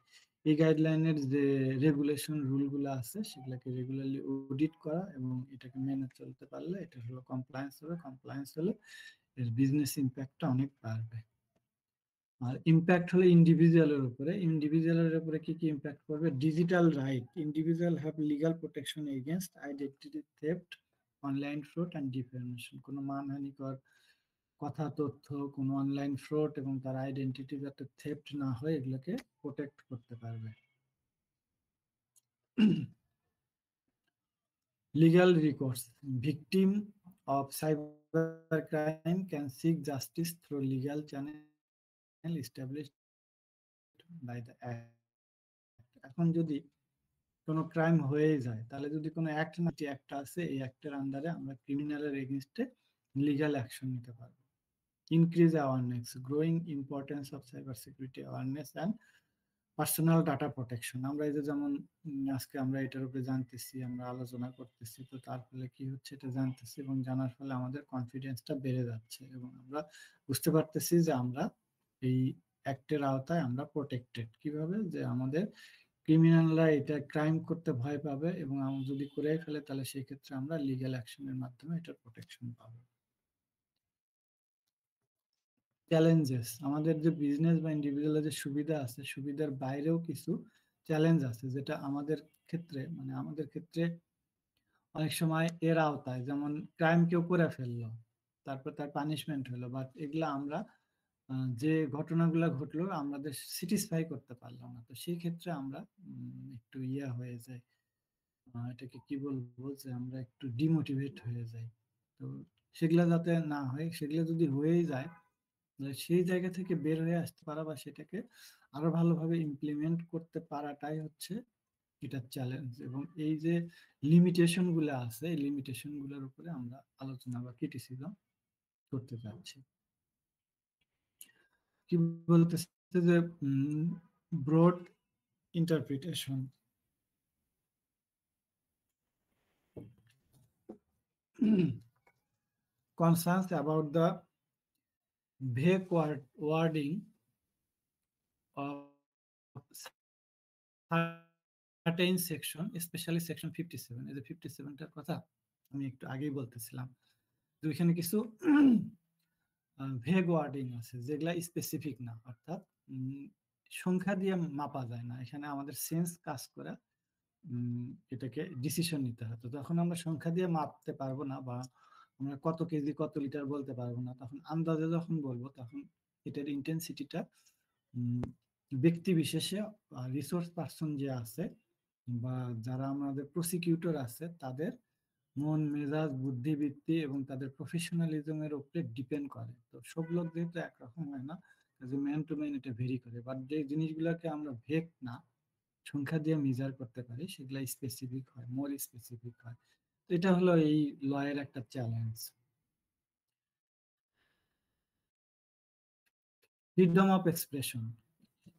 এই গাইডলাইনের যে রেগুলেশন রুলগুলো আছে সেগুলোকে রেগুলারলি অডিট করা এবং এটাকে মেনে চলতে পারলে এটা হলো কমপ্লায়েন্স হবে। কমপ্লায়েন্স হলে এর বিজনেস ইম্প্যাক্টটা অনেক বাড়বে। আর ইম্প্যাক্ট হলো ইন্ডিভিজুয়ালের উপরে। ইন্ডিভিজুয়ালের উপরে কি কি ইম্প্যাক্ট করবে? Digital right, individual have legal protection against identity theft, online fraud and defamation. কোনো মানহানিকর কথা, তথ্য, কোনো অনলাইন ফ্রড এবং তার আইডেন্টিটি যাতে থেফট না হয় এগুলোকে প্রোটেক্ট করতে পারবে। Legal recourse, victim of cyber crime can seek justice through legal channel established by the act. এখন যদি কোনো ক্রাইম হয়ে যায়, তাহলে যদি কোনো অ্যাক্ট না, যে অ্যাক্ট আছে এই অ্যাক্টের আন্ডারে আমরা ক্রিমিনালের এগেইনস্টে লিগ্যাল অ্যাকশন নিতে পারবো। Increase awareness, growing importance of cyber security awareness and personal data protection. আমরা এই যে যেমন আজকে আমরা এটার উপরে জানতেছি, আমরা আলোচনা করতেছি, তো তার ফলে কি হচ্ছে এটা জানতেছি এবং জানার ফলে আমাদের কনফিডেন্সটা বেড়ে যাচ্ছে এবং আমরা বুঝতে পারতেছি যে আমরা এই অ্যাক্টের আওতায় আমরা প্রোটেক্টেড। কিভাবে? যে আমাদের ক্রিমিনালরা এটা ক্রাইম করতে ভয় পাবে এবং যদি করে ফেলে তাহলে সেই ক্ষেত্রে আমরা লিগ্যাল অ্যাকশনের মাধ্যমে এটার প্রোটেকশন পাবো। চ্যালেঞ্জেস, আমাদের যে বিজনেস বা ইন্ডিভিজুয়ালের যে সুবিধা আছে, সুবিধার বাইরেও কিছু চ্যালেঞ্জ আছে, যেটা আমাদের ক্ষেত্রে মানে আমাদের ক্ষেত্রে অনেক সময় এর আওতায়, যেমন ক্রাইম কেউ করে ফেললো, তারপর তার পানিশমেন্ট হলো, বাট এগুলা আমরা যে ঘটনাগুলো ঘটলো আমাদের স্যাটিসফাই করতে পারলাম না, তো সেই ক্ষেত্রে আমরা একটু ইয়া হয়ে যায়, এটাকে কি বলবো, যে আমরা একটু ডিমোটিভেট হয়ে যাই। তো সেগুলা যাতে না হয়, সেগুলো যদি হয়েই যায় সেই জায়গা থেকে বের হয়ে আসতে পারা বা সেটাকে আরো ভালোভাবে ইমপ্লিমেন্ট করতে পারাটাই হচ্ছে এটার চ্যালেঞ্জ। এবং এই যে লিমিটেশন গুলো আছে, এই লিমিটেশন গুলোর উপরে আমরা আলোচনা বা ক্রিটিসিজম করতে চাচ্ছি। কি বলতেছে যে broad interpretation, concerns about the vague wording of certain section, especially section 57। এই যে 57টার কথা আমি একটু আগেই বলতেছিলাম, তো এখানে কিছু ভেগ ওয়ার্ডিং আছে যেগুলা স্পেসিফিক না, অর্থাৎ সংখ্যা দিয়ে মাপা যায় না। এখানে আমাদের সেন্স কাজ করে এটাকে ডিসিশন নিতে হয়। তো তখন আমরা সংখ্যা দিয়ে মাপতে পারবো না বা আমরা কত কেজি কত লিটার বলতে পারবো না, তখন আন্দাজে যখন বলবো তখন এটার ইন্টেন্সিটিটা ব্যক্তি বিশেষে রিসোর্স পার্সন যে আছে বা যারা আমাদের প্রসিকিউটর আছে তাদের মন মেজাজ বুদ্ধিবৃত্তি এবং তাদের প্রফেশনালিজমের উপরে ডিপেন্ড করে। তো সব লোক যেহেতু একরকম হয় না, কাজে ম্যান টু ম্যান এটা ভেরি করে। বাট যে জিনিসগুলোকে আমরা ভেগ না সংখ্যা দিয়ে মেজার করতে পারি সেগুলা স্পেসিফিক হয়, মোর স্পেসিফিক হয়। এটা হলো এই লয়ের একটা challenge. Freedom of expression.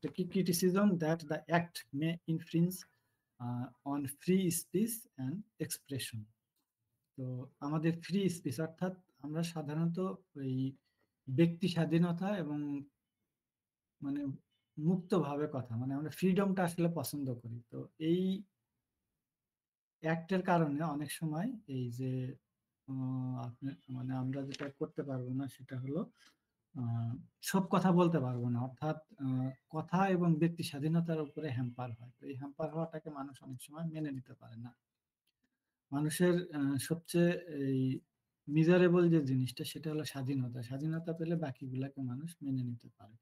The key criticism that the act may infringe on free speech and expression. তো আমাদের ফ্রি স্পিচ অর্থাৎ আমরা সাধারণত ওই ব্যক্তি স্বাধীনতা এবং মানে মুক্তভাবে কথা, মানে আমরা ফ্রিডমটা আসলে পছন্দ করি। তো এই অ্যাক্টের কারণে অনেক সময় এই যে আপনি মানে আমরা যেটা করতে পারবো না সেটা হলো আহ, সব কথা বলতে পারবো না, অর্থাৎ কথা এবং ব্যক্তি স্বাধীনতার উপরে হ্যাম্পার হয়। তো এই হ্যাম্পার হওয়াটাকে মানুষ অনেক সময় মেনে নিতে পারে না। মানুষের সবচেয়ে এই মিজারেবল যে জিনিসটা সেটা হলো স্বাধীনতা। স্বাধীনতা পেলে বাকিগুলাকে মানুষ মেনে নিতে পারে।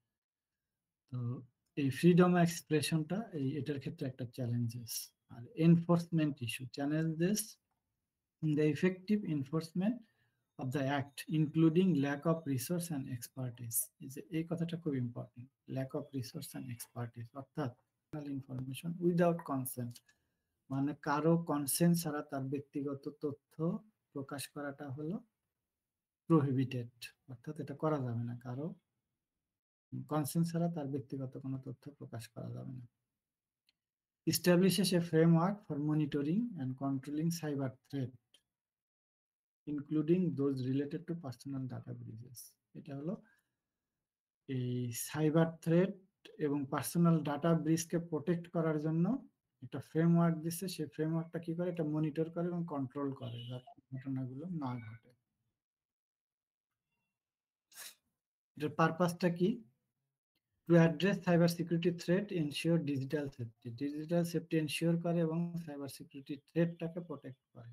তো এই ফ্রিডম এক্সপ্রেশনটা এটার ক্ষেত্রে একটা চ্যালেঞ্জেস। আর enforcement issue, challenges in the effective enforcement of the act, including lack of resource and expertise. এই কথাটা খুব important, lack of resource and expertise, অর্থাৎ ইনফরমেশন উইদাউট কনসেন্ট, মানে কারো কনসেন্ট ছাড়া তার ব্যক্তিগত তথ্য প্রকাশ করাটা হলো প্রহিবিটেড, অর্থাৎ এটা করা যাবে না, কারো কনসেন্ট ছাড়া তার ব্যক্তিগত কোনো তথ্য প্রকাশ করা যাবে না। Establishes a framework for monitoring and controlling cyber threat, including those related to personal data breaches. এটা হলো এই সাইবার থ্রেট এবং পার্সোনাল ডাটা ব্রিচকে প্রোটেক্ট করার জন্য একটা ফ্রেমওয়ার্ক দিচ্ছে। সেই ফ্রেমওয়ার্কটা কি করে, এটা মনিটর করে এবং কন্ট্রোল করে যাতে ঘটনাগুলো না ঘটে। এটার পারপাসটা কি? To address cyber security threat, ensure digital safety, digital safety ensure করে এবং সাইবার সিকিউরিটি থ্রেটটাকে প্রোটেক্ট করে।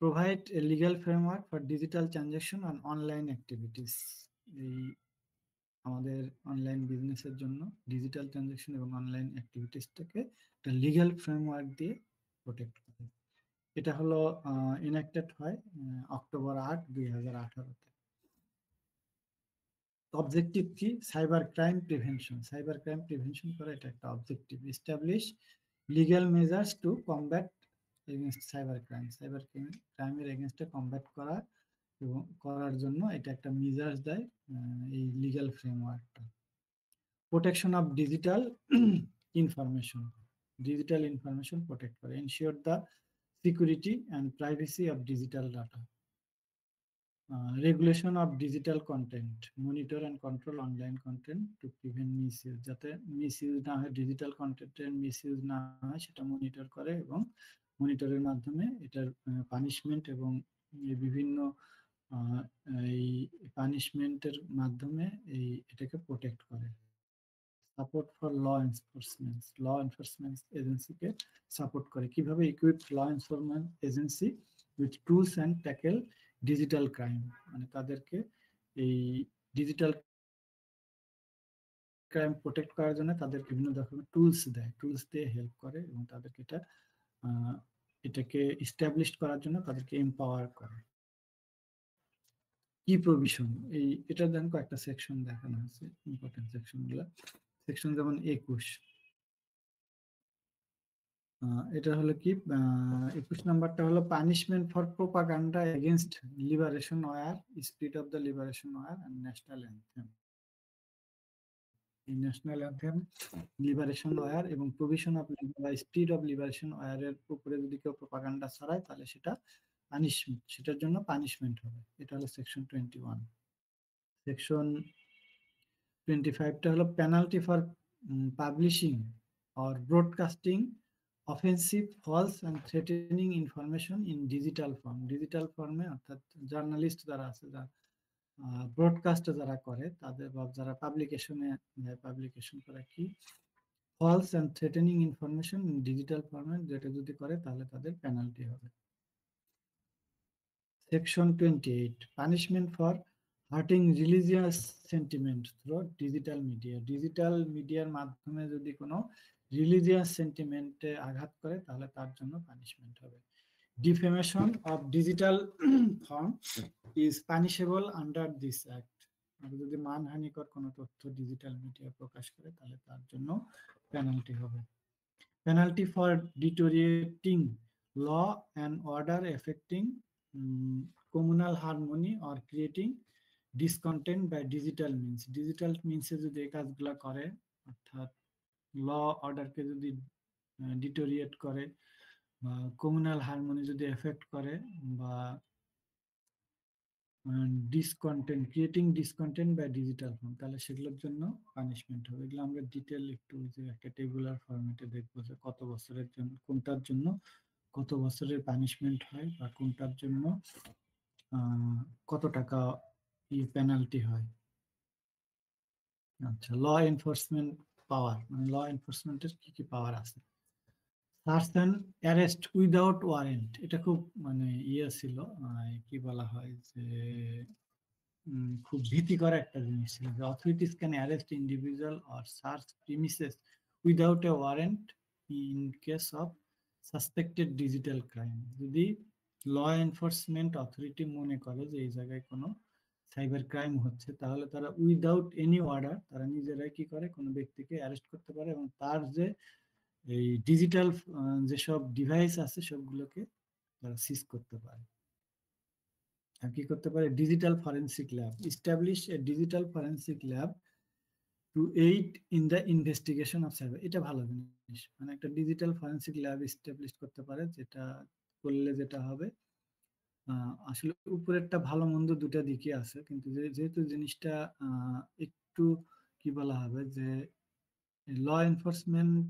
Provide a legal framework for digital transaction on online activities, এই আমাদের অনলাইন বিজনেসের জন্য ডিজিটাল ট্রানজাকশন এবং অনলাইন অ্যাক্টিভিটিসটাকে একটা লিগ্যাল ফ্রেমওয়ার্ক দিয়ে প্রোটেক্ট করে। এটা হলো ইনঅ্যাক্টেড হয় অক্টোবর 8, 2018-তে। অবজেক্টিভ কি? Cyber crime prevention, cyber crime prevention করা এটা একটা objective. Establish legal measures to combat against cyber crime, cyber ক্রাইমের এগেনস্টে কমব্যাট করা এবং করার জন্য এটা একটা মেজার্স দেয় এই লিগ্যাল ফ্রেমওয়ার্কটা। Protection of digital information, digital information protect করে। Ensure the security and privacy of digital data. Regulation of digital content, monitor and control online content to prevent misuse, যাতে মিসইউজ না হয়, ডিজিটাল কন্টেন্টের misuse না হয় সেটা monitor করে এবং মনিটরের মাধ্যমে এটার পানিশমেন্ট এবং বিভিন্ন এই পানিশমেন্টের মাধ্যমে এটাকে প্রোটেক্ট করে। সাপোর্ট ফর ল এনফোর্সমেন্ট এজেন্সিকে সাপোর্ট করে। কিভাবে? Equip law enforcement agency with tools and tackle digital crime, মানে তাদেরকে এই ডিজিটাল ক্রাইম প্রোটেক্ট করার জন্য তাদের বিভিন্ন ধরনের টুলস দেয়, টুলস দিয়ে হেল্প করে এবং তাদেরকে এটাকে ইস্টাবলিশ করার জন্য তাদেরকে এম্পাওয়ার করে। কি প্রভিশন, এটা দেন কয়েকটা সেকশন দেখানো হয়েছে, ইম্পর্টেন্ট সেকশন গুলা। সেকশন যেমন 21, এটা হলো কি 21 নাম্বারটা হলো punishment for propaganda against liberation war, spirit of the liberation war and national anthem. এই ন্যাশনাল অ্যানথেম, লিবারেশন ওয়ার এবং provision of spirit of liberation war এর উপরে যদি কেউ প্রোপাগান্ডা ছড়ায় তাহলে সেটা পানিশমেন্ট, সেটার জন্য পানিশমেন্ট হবে। এটা হলো সেকশন 21। সেকশন 25টা হলো penalty for publishing or broadcasting offensive, false and threatening information in digital form. Digital ফর্মে অর্থাৎ জার্নালিস্ট যারা আছে, যারা ব্রডকাস্ট যারা করে তাদের, বা যারা পাবলিকেশনে পাবলিকেশন করে কি false and threatening information in digital ফর্মে, যেটা যদি করে তাহলে তাদের পেনাল্টি হবে। Section 28, punishment for hurting religious sentiment through digital media. Digital মিডিয়ার মাধ্যমে যদি কোনো রিলিজিয়াস সেন্টিমেন্টে আঘাত করে তাহলে তার জন্য পানিশমেন্ট হবে। Defamation of digital form is punishable under this act. আর যদি মানহানিকর কোনো তথ্য ডিজিটাল মিডিয়া প্রকাশ করে তাহলে তার জন্য পেনাল্টি হবে। Penalty for deteriorating law and order affecting communal harmony or creating discontent by digital means. Digital মিনসে যদি এই কাজগুলো করে, অর্থাৎ ল অর্ডারকে যদি ডিটোরিয়েট করে বা কমিউনাল হারমোনি যদি এফেক্ট করে বা discontent, creating discontent by digital form, তাহলে সেগুলোর জন্য পানিশমেন্ট হবে। এগুলো আমরা ডিটেল একটু যে একটা টেবুলার ফরম্যাটে দেখবো যে কত বছরের জন্য কোনটার জন্য কত বছরের পানিশমেন্ট হয় বা কোনটার জন্য কত টাকা পেনাল্টি হয়। আচ্ছা, ল এনফোর্সমেন্ট পাওয়ার, মানে ল এনফোর্সমেন্টের কি কি পাওয়ার আছে। Search and arrest without warrant, এটা খুব মানে ছিল, কি বলা হয় যে খুব ভীতিকর একটা জিনিস ছিল যে authorities can arrest individual or search premises without a warrant in case of suspected digital crime. যদি ল এনফোর্সমেন্ট অথরিটি মনে করে যে এই জায়গায় কোনো সাইবার ক্রাইম হচ্ছে, তাহলে তারা উইদাউট এনি অর্ডার তারা নিজেরাই কি করে কোনো ব্যক্তিকে অ্যারেস্ট করতে পারে এবং তার যে এই ডিজিটাল যেসব ডিভাইস আছে সবগুলোকে তারা সিজ করতে পারে। আর কি করতে পারে, digital forensic lab, establish a digital forensic lab to aid in the investigation of cyber. এটা ভালো জিনিস, মানে একটা ডিজিটাল ফরেন্সিক ল্যাব ইস্টাবলিশ করতে পারে, যেটা করলে যেটা হবে আসলে উপরেরটা ভালো মন্দ দুটা দিকই আছে, কিন্তু যেহেতু জিনিসটা একটু কি বলা হবে যে ল এনফোর্সমেন্ট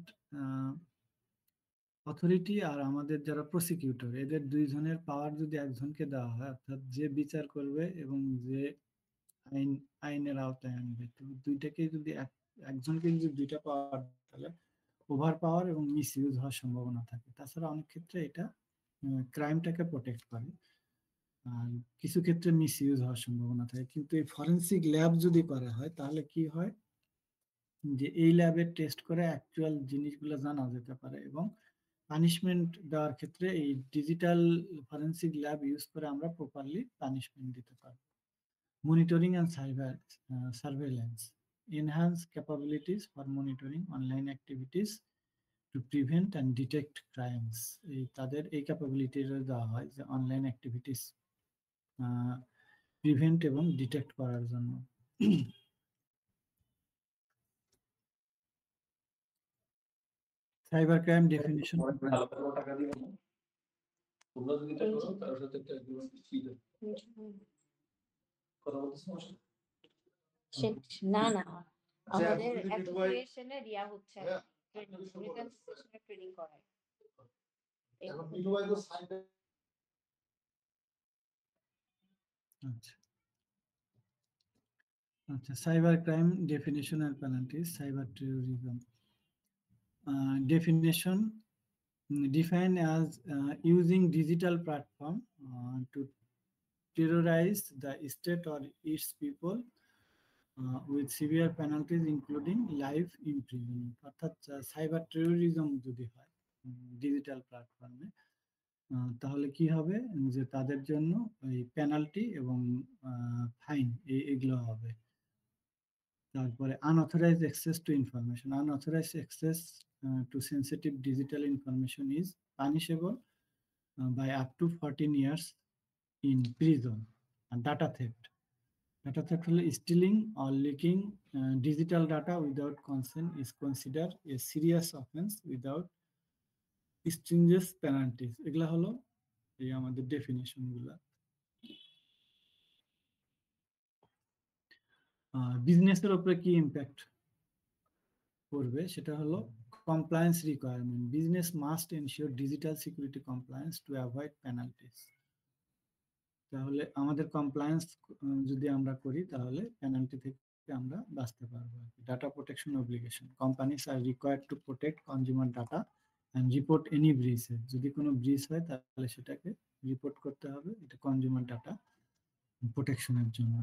অথরিটি আর আমাদের যারা প্রসিকিউটর, এদের দুইজনের পাওয়ার যদি একজনকে দেওয়া হয়, অর্থাৎ যে বিচার করবে এবং যে আইনের আওতায় আনবে, তো দুইটাকেই যদি একজনকে যদি দুইটা পাওয়ার, তাহলে ওভার পাওয়ার এবং মিস ইউজ হওয়ার সম্ভাবনা থাকে। তাছাড়া অনেক ক্ষেত্রে এটা ক্রাইমটাকে প্রোটেক্ট করে, আর কিছু ক্ষেত্রে মিস ইউজ হওয়ার সম্ভাবনা থাকে। কিন্তু এই ফরেন্সিক ল্যাব যদি করা হয়, তাহলে কি হয় যে এই ল্যাবে টেস্ট করে অ্যাকচুয়াল জিনিসগুলো জানা যেতে পারে এবং পানিশমেন্ট দেওয়ার ক্ষেত্রে এই ডিজিটাল ফরেন্সিক ল্যাব ইউজ করে আমরা প্রপারলি পানিশমেন্ট দিতে পারবো। Monitoring and surveillance, enhance capabilities for monitoring online activities to prevent and detect crimes। এই তাদের এই ক্যাপাবিলিটি দেওয়া হয় যে অনলাইন অ্যাক্টিভিটিস প্রিভেন্ট এবং ডিটেক্ট করার জন্য। সাইবার ক্রাইম ডেফিনিশন, না না আমাদের অ্যাসোসিয়েশনে রিয়া হচ্ছে রিটার্ন সেশনে ট্রেনিং করায়। আচ্ছা আচ্ছা, cyber crime definition and penalties, cyber terrorism definition defined as using digital platform to terrorize the state or its people with severe penalties including life imprisonment। অর্থাৎ cyber terrorism যদি হয় ডিজিটাল প্ল্যাটফর্মে, তাহলে কি হবে যে তাদের জন্য ওই পেনাল্টি এবং ফাইন এগুলো হবে। তারপরে unauthorised access to information, unauthorised access to sensitive digital information is punishable by up to 14 years in prison। আর ডাটা থেফট, ডাটা থেফট হলো stealing or leaking digital data without consent is consider a serious offence without stringent penalties. এগুলা হলো এই আমাদের definition গুলা। বিজনেসের উপরে কি ইম্প্যাক্ট করবে সেটা হলো compliance requirement, business must ensure digital security compliance to avoid penalties. তাহলে আমাদের কমপ্লায়েন্স যদি আমরা করি তাহলে পেনাল্টি থেকে আমরা বাঁচতে পারবো। Data protection obligation, companies are required to protect consumer data and report any breaches. যদি কোনো ব্রিচ হয় তাহলে সেটাকে রিপোর্ট করতে হবে, এটা কনজিউমার ডাটা প্রোটেকশনের জন্য।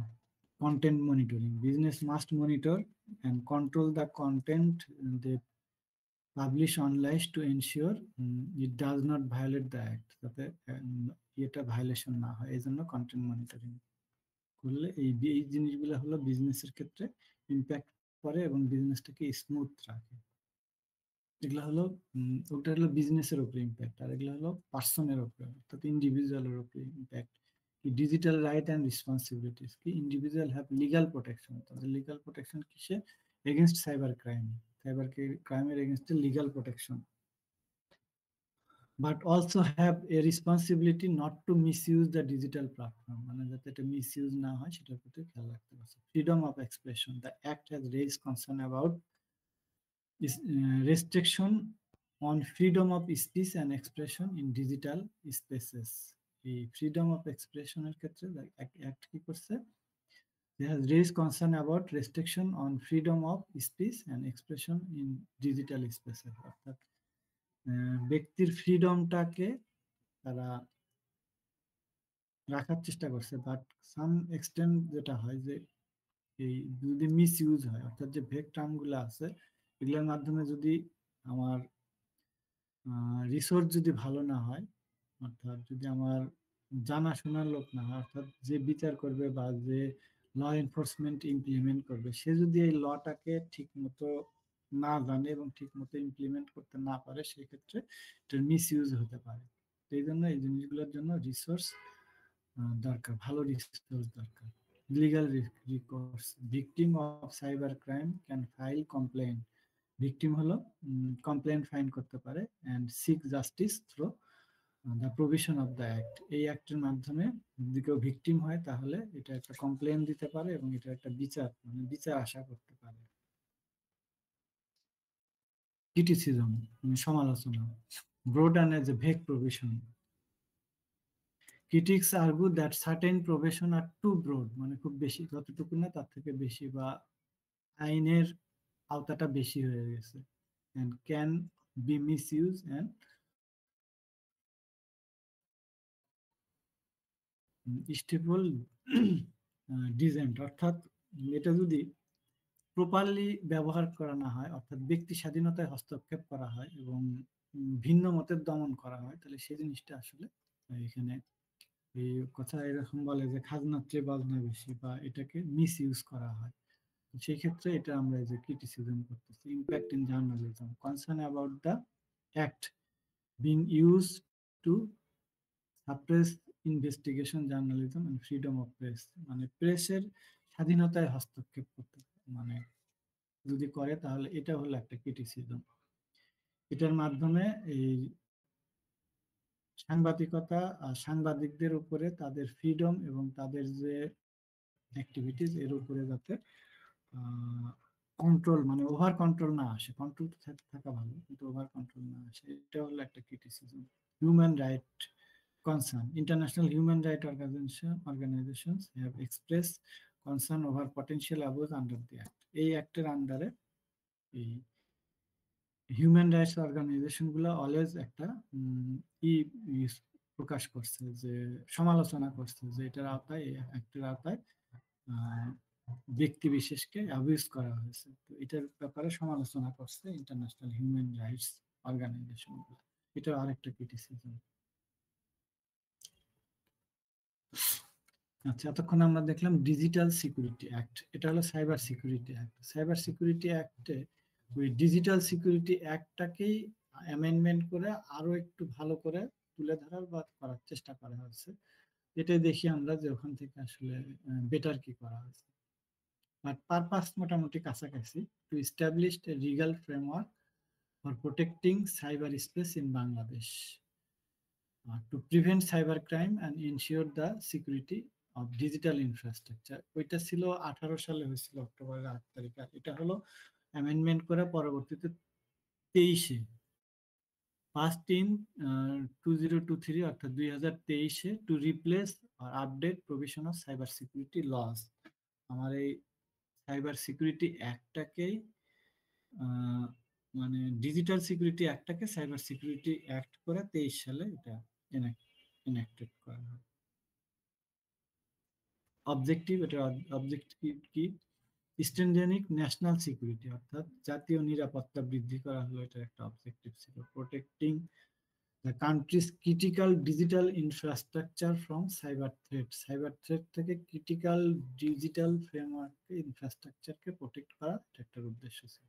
Content monitoring, business must monitor and control the content they publish online to ensure it does not violate the act, যাতে এটা ভায়োলেশন না হয়, এই জন্য কন্টেন্ট মনিটরিং করলে এই জিনিসগুলো হলো বিজনেসের ক্ষেত্রে ইম্প্যাক্ট করে এবং বিজনেসটাকে স্মুথ রাখে। এগুলো হলো ওটা হলো বিজনেসের উপরে ইম্প্যাক্ট, আর এগুলো হলো পার্সনের উপরে অর্থাৎ ইন্ডিভিজুয়ালের উপরে impact. Key digital right and responsibilities, কি ইন্ডিভিজুয়াল হ্যাভ লিগাল প্রোটেকশন, তাদের লিগাল প্রোটেকশন কিসে, এগেনস্ট সাইবার ক্রাইম, সাইবার ক্রাইমের এগেনস্টে legal protection, but also have a responsibility not to misuse the digital platform, মানে যাতে এটা মিসইউজ না হয় সেটার প্রতি খেয়াল রাখতে পারছে। Freedom of expression, the act has raise concern about restriction on freedom of speech and expression in digital spaces. এই ফ্রিডম অফ এক্সপ্রেশনের ক্ষেত্রে অ্যাক্ট কি করছে, they has raised concern about restriction on freedom of speech and expression in digital spaces, অর্থাৎ ব্যক্তির ফ্রিডমটাকে তারা রাখার চেষ্টা করছে, বাট সাম এক্সটেন্ট যেটা হয় যে এই যদি মিস ইউজ হয়, অর্থাৎ যে ভেগ টার্মগুলো আছে এগুলোর মাধ্যমে যদি আমার রিসোর্স যদি ভালো না হয়, অর্থাৎ যদি আমার জানাশোনার লোক না হয়, অর্থাৎ যে বিচার করবে বা যে ল এনফোর্সমেন্ট ইমপ্লিমেন্ট করবে সে যদি এই লটাকে ঠিক মতো না জানে এবং ঠিক মতো ইমপ্লিমেন্ট করতে না পারে, সেক্ষেত্রে এটার মিস ইউজ হতে পারে। এই জন্য এই জিনিসগুলোর জন্য রিসোর্স দরকার, ভালো রিসোর্স দরকার। Legal recourse, victim of cyber crime can file complain, victim হলো কমপ্লেন ফাইল করতে পারে, and seek justice through the provision of the act, এই অ্যাক্টের মাধ্যমে যদি কেউ ভিকটিম হয় তাহলে এটা একটা কমপ্লেন দিতে পারে এবং এটা একটা বিচার মানে বিচার আশা করতে পারে। ক্রিটিসিজম সমালোচনা, broad and as a vague provision, critics argue that certain provision are too broad, মানে খুব বেশি, যতটুকু না তার থেকে বেশি বা আইনের আওতাটা বেশি হয়ে গেছে, and can be misused and stable design, অর্থাৎ এটা যদি প্রপারলি ব্যবহার করা না হয়, অর্থাৎ ব্যক্তি স্বাধীনতায় হস্তক্ষেপ করা হয় এবং ভিন্ন মতের দমন করা হয়, তাহলে সেই জিনিসটা আসলে এখানে এই কথা এরকম বলে যে খাজনার চেয়ে বাজনা বেশি, বা এটাকে মিস ইউজ করা হয়। সেই ক্ষেত্রে এটা আমরা এই যে ক্রিটিসিজম করতেছি। Impact in journalism, concern about the act being use to suppress investigation journalism and freedom of press, মানে প্রেসের স্বাধীনতায় হস্তক্ষেপ করতে মানে যদি করে তাহলে এটা হলো একটা ক্রিটিসিজম। এটার মাধ্যমে এই সাংবাদিকতা আর সাংবাদিকদের উপরে তাদের ফ্রিডম এবং তাদের যে অ্যাক্টিভিটিস এর উপরে যাতে কন্ট্রোল মানে ওভার কন্ট্রোল না আসে, কন্ট্রোল থাকা ভালো কিন্তু ওভার কন্ট্রোল না আসে, এটা হলো একটা criticism. Human right concern, international human rights organizations have expressed concern over potential abuse under the act, এই অ্যাক্টের আন্ডারে এই হিউম্যান রাইটস অর্গানাইজেশন গুলো অলওয়েজ একটা ই প্রকাশ করছে, যে সমালোচনা করছে যে এটার আওতায় এই অ্যাক্টের আওতায় ব্যক্তি বিশেষকে অ্যাবিউজ করা হয়েছে, তো এটার ব্যাপারে সমালোচনা করছে ইন্টারন্যাশনাল হিউম্যান রাইটস অর্গানাইজেশন গুলো, এটা আরেকটা ক্রিটিসিজম। আচ্ছা, এতক্ষণ আমরা দেখলাম ডিজিটাল সিকিউরিটি অ্যাক্ট, এটা হলো cyber security act. Cyber security অ্যাক্টে ওই ডিজিটাল সিকিউরিটি অ্যাক্টটাকেই অ্যামেন্ডমেন্ট করে আরো একটু ভালো করে তুলে ধরার বা করার চেষ্টা করা হয়েছে। এটাই দেখি আমরা যে ওখান থেকে আসলে বেটার কি করা হয়েছে, বাট পারপাস মোটামুটি কাছাকাছি। To establish a legal framework for protecting cyber space in Bangladesh, to prevent cyber crime and ensure the security of digital infrastructure, ওইটা ছিল 18 সালে হয়েছিল অক্টোবরের 8 তারিখে, আর এটা হলো অ্যামেন্ডমেন্ট করে পরবর্তীতে 23-এ পাস্ট ইন 2023 অর্থাৎ 2023-এ to replace or update provision of cyber security laws. আমার এই সাইবার সিকিউরিটি অ্যাক্টটাকেই মানে ডিজিটাল সিকিউরিটি অ্যাক্টটাকে সাইবার সিকিউরিটি অ্যাক্ট করে 23 সালে এটা enacted করা হয়। অবজেক্টিভ, এটা অবজেক্টিভ কি স্ট্যান্ডার্ডিক ন্যাশনাল সিকিউরিটি, অর্থাৎ জাতীয় নিরাপত্তা বৃদ্ধি করা হলো, এটা একটা অবজেক্টিভ ছিল। Protecting the country's critical digital infrastructure from cyber threat, cyber threat থেকে ক্রিটিক্যাল ডিজিটাল ফ্রেমওয়ার্ক ইনফ্রাস্ট্রাকচারকে প্রোটেক্ট করা, এটা একটা উদ্দেশ্য ছিল।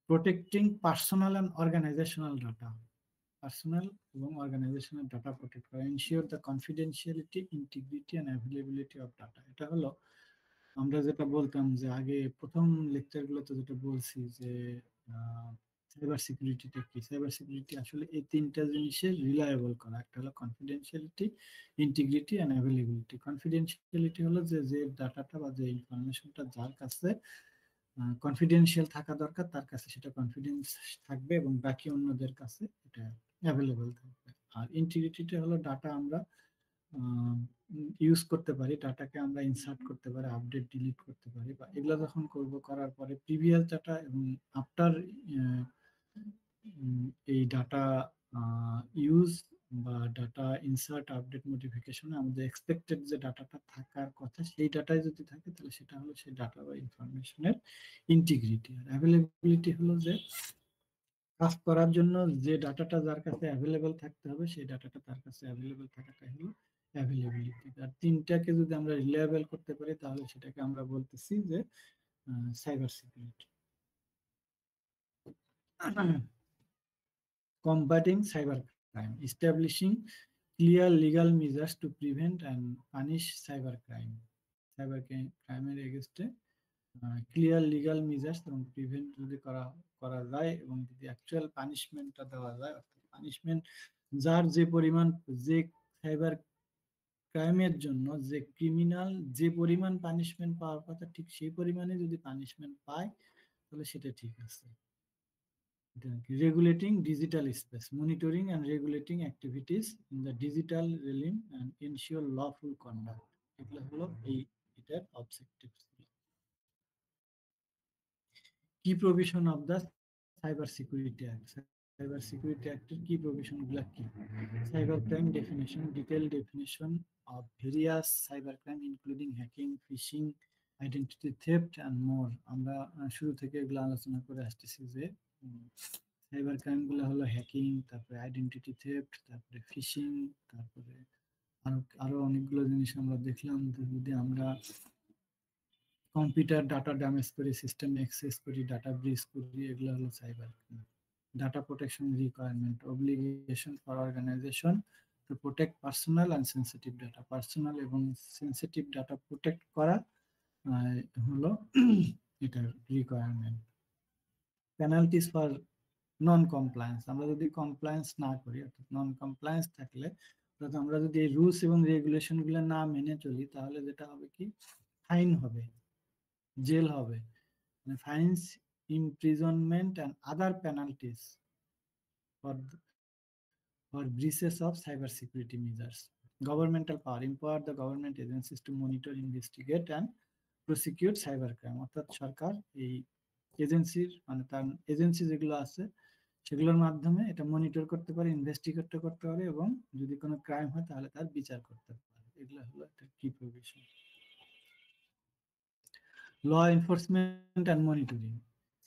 Protecting personal and organisational data, personal এবং অর্গানাইজেশনাল ডাটা প্রোটেক্ট করা, ensure the confidentiality, integrity and availability of data. এটা হলো আমরা যেটা বলতাম যে আগে প্রথম লেকচারগুলোতে যেটা বলছি যে সাইবার সিকিউরিটিটা কি, সাইবার সিকিউরিটি আসলে এই তিনটা জিনিসের রিলায়েবল করা। একটা হলো confidentiality, integrity and availability. Confidentiality হলো যে যে ডাটাটা বা যে ইনফরমেশনটা যার কাছে কনফিডেন্সিয়াল থাকা দরকার তার কাছে সেটা কনফিডেন্স থাকবে এবং বাকি অন্যদের কাছে এটা অ্যাভেলেবল থাকবে। আর ইন্টিগ্রিটিটা হলো ডাটা আমরা ইউজ করতে পারি, ডাটাকে আমরা ইনসার্ট করতে পারি, আপডেট ডিলিট করতে পারি, বা এগুলো যখন করব করার পরে প্রিভিয়াস ডাটা এবং আফটার এই ডাটা ইউজ বা ডাটা ইনসার্ট আপডেট নোটিফিকেশনে আমাদের এক্সপেক্টেড যে ডাটাটা থাকার কথা সেই ডাটাই যদি থাকে তাহলে সেটা হলো সেই ডাটা বা ইনফরমেশনের ইন্টিগ্রিটি। আর অ্যাভেলেবিলিটি হলো যে কাজ করার জন্য যে ডাটাটা যার কাছে অ্যাভেলেবল থাকতে হবে সেই ডাটাটা তার কাছে অ্যাভেলেবল থাকাটাই হলো অ্যাভেলেবিলিটি। আর তিনটাকে যদি আমরা রিলায়েবল করতে পারি তাহলে সেটাকে আমরা বলতেছি যে cyber security. Combating cybercrime, establishing clear legal measures to prevent and punish cybercrime. Cyber ক্রাইমের এগেইনস্টে ক্লিয়ার লিগাল মেজার্স এবং প্রিভেন্ট যদি করা করা যায় এবং যদি অ্যাকচুয়াল পানিশমেন্টটা দেওয়া যায়, অর্থাৎ পানিশমেন্ট যার যে পরিমাণ, যে সাইবার ক্রাইমের জন্য যে ক্রিমিনাল যে পরিমাণ পানিশমেন্ট পাওয়ার কথা ঠিক সেই পরিমাণে যদি পানিশমেন্ট পায় তাহলে সেটা ঠিক আছে। Regulating digital space, monitoring and regulating activities in the digital realm and ensure lawful conduct. এগুলো হলো এই এটার অবজেক্টিভস। কি provision of the cyber security act, cyber security অ্যাক্টের কি প্রভিশন গুলা কি? Cyber crime definition, detail definition of various cyber crime including hacking, phishing, identity theft and more. আমরা শুরু থেকে এগুলো আলোচনা করে আসতেছি যে সাইবার ক্রাইম গুলো হলো হ্যাকিং, তারপরে আইডেন্টিটি থেফট, তারপরে ফিশিং, তারপরে আরো আরো অনেকগুলো জিনিস আমরা দেখলাম। যদি আমরা কম্পিউটার ডাটা ড্যামেজ করি, সিস্টেম অ্যাক্সেস করি, ডাটা ব্রিচ করি, এগুলো হলো cyber crime. Data protection requirement, obligation for organisation to protect personal and sensitive data, personal এবং সেন্সিটিভ ডাটা প্রোটেক্ট করা হলো এটার requirement. Penalties for non compliance, আমরা যদি কমপ্লায়েন্স না করি, অর্থাৎ নন কমপ্লায়েন্স থাকলে, অর্থাৎ আমরা যদি এই রুলস এবং রেগুলেশন গুলো না মেনে চলি তাহলে যেটা হবে কি ফাইন হবে, জেল হবে, মানে fines, imprisonment and other penalties for breaches of cyber security measures. Governmental power, empower the government agencies to monitor, investigate and prosecute cyber crime. অর্থাৎ সরকার এই এজেন্সির মানে তার এজেন্সি যেগুলো আছে সেগুলোর মাধ্যমে এটা মনিটর করতে পারে, ইনভেস্টিগেট করতে পারে এবং যদি কোনো ক্রাইম হয় তাহলে তার বিচার করতে পারে। এগুলো হলো একটা key provision. Law enforcement and monitoring,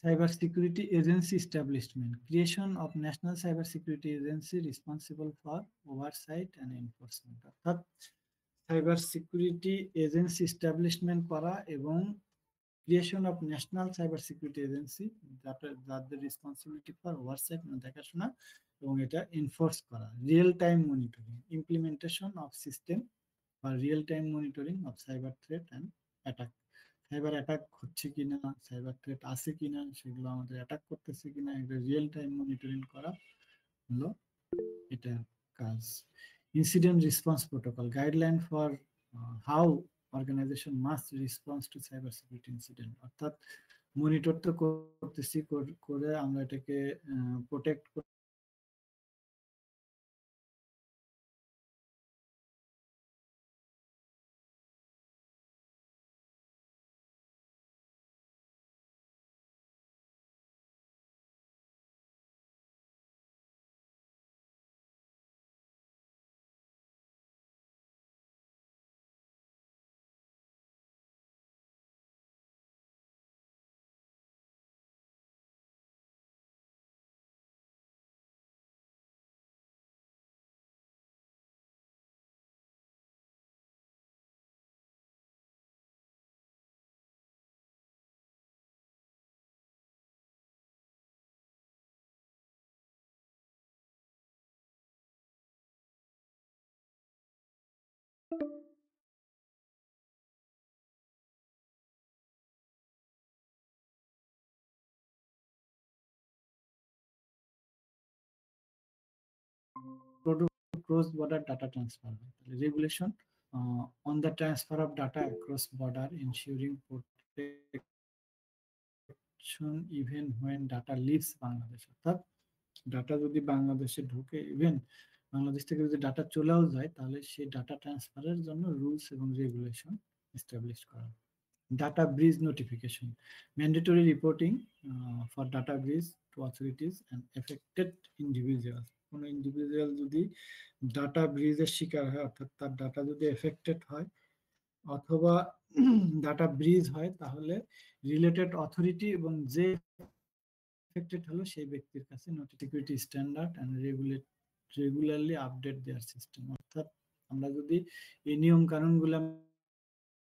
cyber security agency establishment, creation of national cyber security agency responsible for oversight and enforcement। অর্থাৎ সাইবার সিকিউরিটি এজেন্সি এস্টাবলিশমেন্ট করা এবং creation of national cyber security agency যাদের responsibility for oversight মানে দেখাশোনা এবং এটা enforce করা। Real time monitoring, implementation of system বা real time monitoring of cyber threat and attack. Cyber attack হচ্ছে কিনা, সাইবার থ্রেট আছে কিনা, সেগুলো আমাদের অ্যাটাক করতেছে কিনা, এটা রিয়েল টাইম মনিটরিং করা হলো এটার কাজ। Incident response protocol, guideline for how organisation must response to cyber security incident. অর্থাৎ মনিটর তো করতেছি, করে আমরা এটাকে protect cross border data transfer, regulation on the transfer of data across border, ensuring protection even when data leaves Bangladesh। অর্থাৎ data যদি বাংলাদেশে ঢুকে, ইভেন বাংলাদেশ থেকে যদি ডাটা চলেও যায়, তাহলে সেই ডাটা ট্রান্সফারের জন্য রুলস এবং রেগুলেশন এস্টাবলিশ করা। Data bridge notification, mandatory reporting for data bridge two authorities and affected individual. কোনো ইন্ডিভিজুয়াল যদি ডাটা ব্রিজের শিকার হয়, অর্থাৎ তার ডাটা যদি এফেক্টেড হয় অথবা ডাটা ব্রিজ হয়, তাহলে রিলেটেড অথরিটি এবং যে এফেক্টেড হলো সেই ব্যক্তির কাছে security standard and regularly update দেওয়ার সিস্টেম। অর্থাৎ আমরা যদি এই নিয়ম কানুনগুলো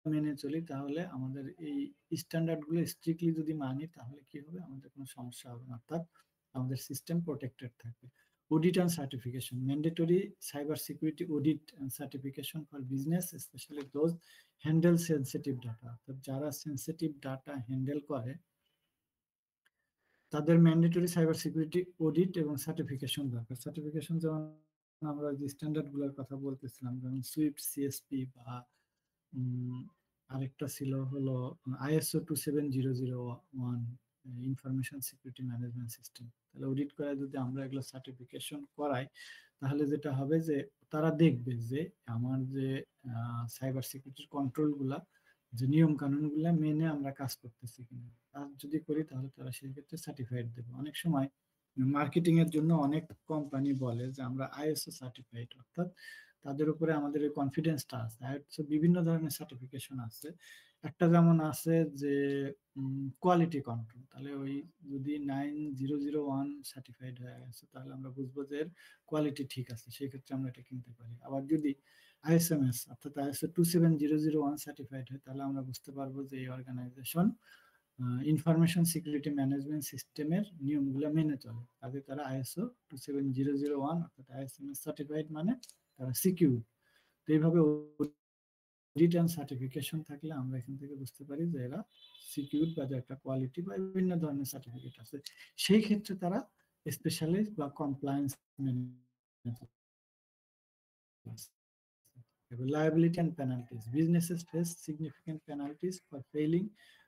মেনে চলি, তাহলে আমাদের এই স্ট্যান্ডার্ডগুলো স্ট্রিক্টলি যদি মানি, তাহলে কি হবে, আমাদের কোনো সমস্যা হবে না, অর্থাৎ আমাদের সিস্টেম প্রোটেক্টেড থাকবে। Audit and certification, mandatory cyber security audit and certification for business, specially those handle sensitive data. অর্থাৎ যারা সেন্সিটিভ ডাটা হ্যান্ডেল করে তাদের ম্যান্ডেটরি সাইবার সিকিউরিটি অডিট এবং সার্টিফিকেশন দরকার। সার্টিফিকেশন যেমন আমরা যে স্ট্যান্ডার্ডগুলোর কথা বলতেছিলাম, যেমন সুইফট, সিএসপি, বা আরেকটা ছিল হলো ISO 27001 information security management system. তাহলে অডিট করে যদি আমরা এগুলো সার্টিফিকেশন করাই, তাহলে যেটা হবে যে তারা দেখবে যে আমার যে সাইবার সিকিউরিটির কন্ট্রোলগুলা, যে নিয়ম কানুনগুলা মেনে আমরা কাজ করতেছি কিনা। কাজ যদি করি, তাহলে তারা সেই ক্ষেত্রে সার্টিফাইড দেবে। অনেক সময় মার্কেটিং এর জন্য অনেক কোম্পানি বলে যে আমরা ISO সার্টিফাইড, অর্থাৎ তাদের উপরে আমাদের ওই কনফিডেন্সটা আছে। ISO বিভিন্ন ধরনের সার্টিফিকেশন আছে। একটা যেমন আছে যে কোয়ালিটি কন্ট্রোল, তাহলে ওই যদি 9001 সার্টিফাইড হয়ে গেছে, তাহলে আমরা বুঝবো যে এর কোয়ালিটি ঠিক আছে, সেই ক্ষেত্রে আমরা এটা কিনতে পারি। আবার যদি ISMS অর্থাৎ ISO 27001 সার্টিফাইড হয়, তাহলে আমরা বুঝতে পারবো যে এই অর্গানাইজেশন ইনফরমেশন সিকিউরিটি ম্যানেজমেন্ট সিস্টেমের নিয়মগুলো মেনে চলে। কাজে তারা ISO 27001 অর্থাৎ ISMS সার্টিফাইড, মানে তারা সিকিউর। তো এইভাবে অডিট অ্যান্ড সার্টিফিকেশন থাকলে আমরা এখান থেকে বুঝতে পারি যে এরা সিকিউর, বা যে একটা কোয়ালিটি বা বিভিন্ন ধরনের সার্টিফিকেট আছে, সেই ক্ষেত্রে তারা স্পেশালিস্ট বা কমপ্লায়েন্স মেনে। Liability and penalties. Businesses face significant penalties for failing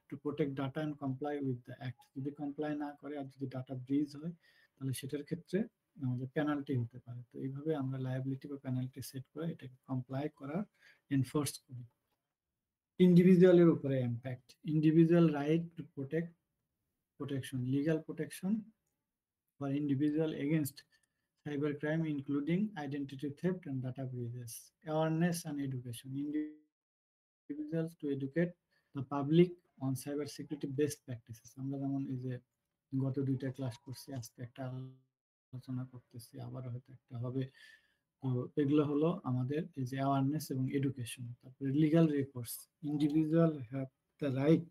to protect data and comply with the act. যদি কমপ্লাই না করে আর যদি ডাটা ব্রিজ হয়, তাহলে সেটার ক্ষেত্রে আমাদের পেনাল্টি হতে পারে। তো এইভাবে আমরা লায়াবিলিটি বা পেনাল্টি সেট করে এটাকে কমপ্লাই করার এনফোর্স করি। ইন্ডিভিজুয়ালের উপরে impact, individual right two protection, legal protection for individual against cybercrime, including identity theft and data breaches, awareness and education. Individuals to educate the public on cyber security best practices. আমরা যেমন এই যে গত 2টা class করছি, আজকে একটা আলোচনা করতেছি, আবার হয়তো একটা হবে। তো এগুলো হলো আমাদের এই যে অ্যাওয়ারনেস এবং এডুকেশন। তারপরে legal recourse, individual have the right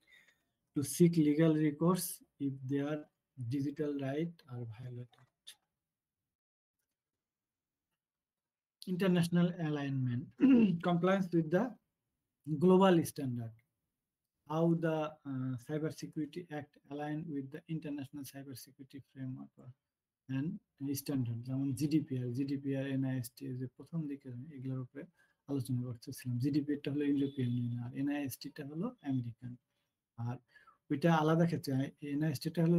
to seek legal recourse if their digital right are violated. International alignment, compliance with the global standard. How the Cyber Security Act align with the international cyber security framework and standard, যেমন GDPR, NIST যে প্রথম দিকে এগুলোর উপরে আলোচনা করতেছিলাম। GDPR টা হলো ইউরোপিয়ান ইউনিয়ন, আর NIST টা হলো আমেরিকান। আর ওইটা আলাদা ক্ষেত্রে, NIST টা হলো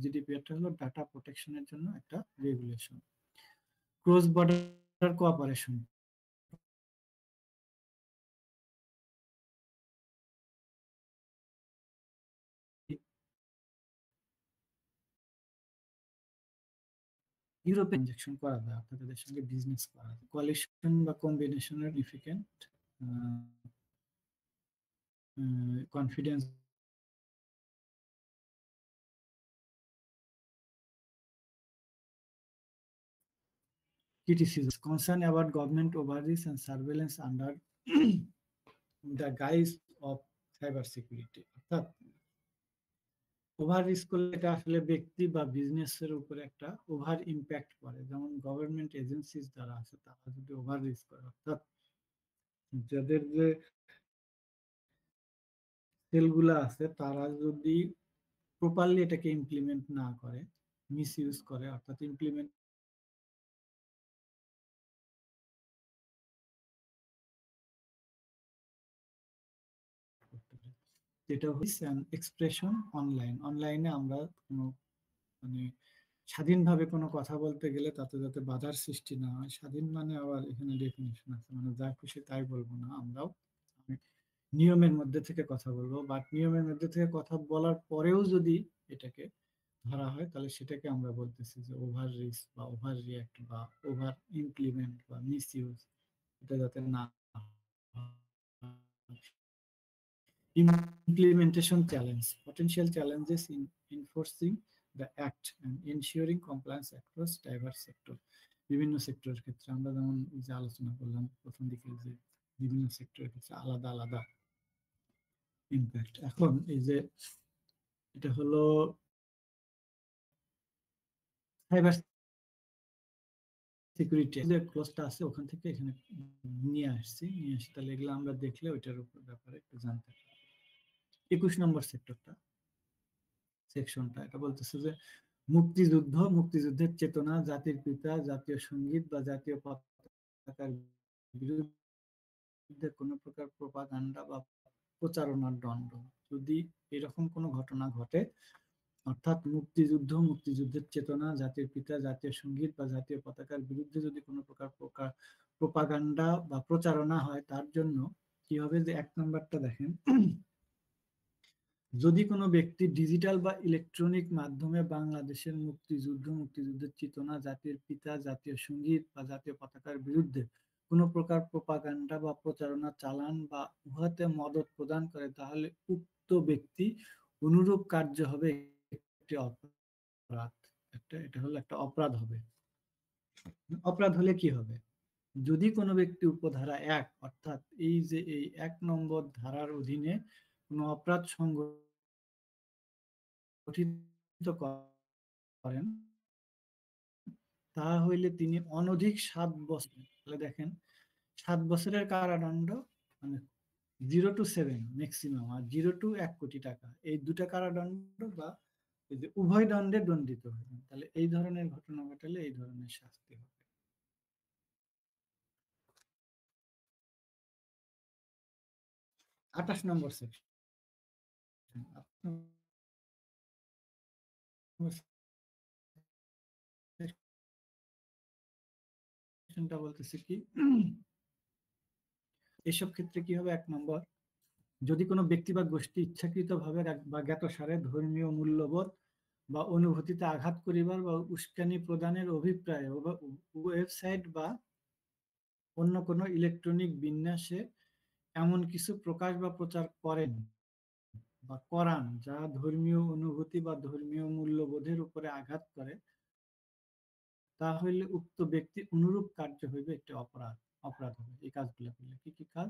জিডিপিটা হলো ডাটা প্রোটেকশনের জন্য একটা রেগুলেশন। ক্রস বর্ডার কোঅপারেশন, ইউরোপে ইনজেকশন করা যায়, আপনাদের সঙ্গে বিজনেস করা যায়। কোয়ালিশন বা কম্বিনেশনের significant confidence criticism, concern about government overreach and surveillance under the guise of cyber security. অর্থাৎ ওভার রিস্ক করলে এটা আসলে ব্যক্তি বা বিজনেসের উপরে একটা ওভার ইম্প্যাক্ট পড়ে। যেমন গভর্নমেন্ট এজেন্সিস যারা আছে তারা যদি ওভার রিস্ক করে, অর্থাৎ যাদের যে সেলগুলো আছে তারা যদি প্রপারলি এটাকে ইমপ্লিমেন্ট না করে, মিস ইউজ করে, অর্থাৎ ইমপ্লিমেন্ট করতে পারে। যেটা হচ্ছে এক্সপ্রেশন অনলাইন। অনলাইনে আমরা কোনো মানে স্বাধীনভাবে কোনো কথা বলতে গেলে তাতে যাতে বাধার সৃষ্টি না হয়। স্বাধীন মানে আবার এখানে ডেফিনিশন আছে, মানে যা খুশি তাই বলবো না, আমরাও নিয়মের মধ্যে থেকে কথা বলবো। বাট নিয়মের মধ্যে থেকে কথা বলার পরেও যদি এটাকে ধরা হয় তাহলে সেটাকে আমরা বলতেছি যে ওভার রিস্ক বা ওভার রিয়াক্ট বা ওভার ইমপ্লিমেন্ট বা মিস ইউজ, এটা যাতে না হয়। Implementation challenge, potential challenges in enforcing the act and ensuring compliance across diverse sector। বিভিন্ন সেক্টরের ক্ষেত্রে আমরা যেমন যে আলোচনা করলাম প্রথম দিকে যে বিভিন্ন সেক্টরের ক্ষেত্রে আলাদা আলাদা ইম্প্যাক্ট। এখন এই যে এটা হলো সাইবার সিকিউরিটি যে ক্লোজটা আছে ওখান থেকে এখানে নিয়ে আসছি, তাহলে এগুলো আমরা দেখলে ওইটার উপর ব্যাপারে একটু জানতে পারি। 21 নম্বর সেকশনটা এটা বলতেছে যে মুক্তিযুদ্ধের চেতনা, জাতির পিতা, জাতীয় সঙ্গীত বা জাতীয় পতাকার বিরুদ্ধে কোনো প্রকার প্রোপাগান্ডা বা প্রচারণার দণ্ড। যদি এরকম কোনো ঘটনা ঘটে, অর্থাৎ মুক্তিযুদ্ধের চেতনা, জাতির পিতা, জাতীয় সঙ্গীত বা জাতীয় পতাকার বিরুদ্ধে যদি কোনো প্রকার প্রোপাগান্ডা বা প্রচারণা হয়, তার জন্য কি হবে যে 1 নাম্বারটা দেখেন, যদি কোনো ব্যক্তি ডিজিটাল বা ইলেকট্রনিক মাধ্যমে বাংলাদেশের মুক্তিযুদ্ধের চেতনা, জাতির পিতা, জাতীয় সঙ্গীত বা জাতীয় পতাকার বিরুদ্ধে কোনো প্রকার প্রোপাগান্ডা বা প্রচারণা চালান বা উহাতে মদত প্রদান করে, তাহলে উক্ত ব্যক্তি অনুরূপ কার্য হবে একটি অপরাধ। এটা হলো একটা অপরাধ হবে। অপরাধ হলে কি হবে? যদি কোনো ব্যক্তি উপধারা 1 অর্থাৎ এই যে এই 1 নম্বর ধারার অধীনে কোনো অপরাধ সংগঠিত করেন, তা হইলে তিনি অনধিক 7 বছর, তাহলে দেখেন 7 বছরের কারাদণ্ড, মানে 0 to 7 ম্যাক্সিমাম, আর 0 to 1 কোটি টাকা, এই দুটা কারাদণ্ড বা উভয় দণ্ডে দণ্ডিত হবেন। তাহলে এই ধরনের ঘটনা ঘটালে এই ধরনের শাস্তি হবে। 28 নম্বর সেকশন বলতেছে কি, এসব ক্ষেত্রে কি হবে? 1 নম্বর, যদি কোনো ব্যক্তি বা গোষ্ঠী ইচ্ছাকৃতভাবে বা জ্ঞাতসারে ধর্মীয় মূল্যবোধ বা অনুভূতিতে আঘাত করিবার বা উস্কানি প্রদানের অভিপ্রায়ে ওয়েবসাইট বা অন্য কোনো ইলেকট্রনিক বিন্যাসে এমন কিছু প্রকাশ বা প্রচার করেন বা করান যা ধর্মীয় অনুভূতি বা ধর্মীয় মূল্যবোধের উপরে আঘাত করে, তা হইলে উক্ত ব্যক্তি অনুরূপ কার্য হইবে একটি অপরাধ হবে। এই কাজগুলো করলে কি কি কাজ?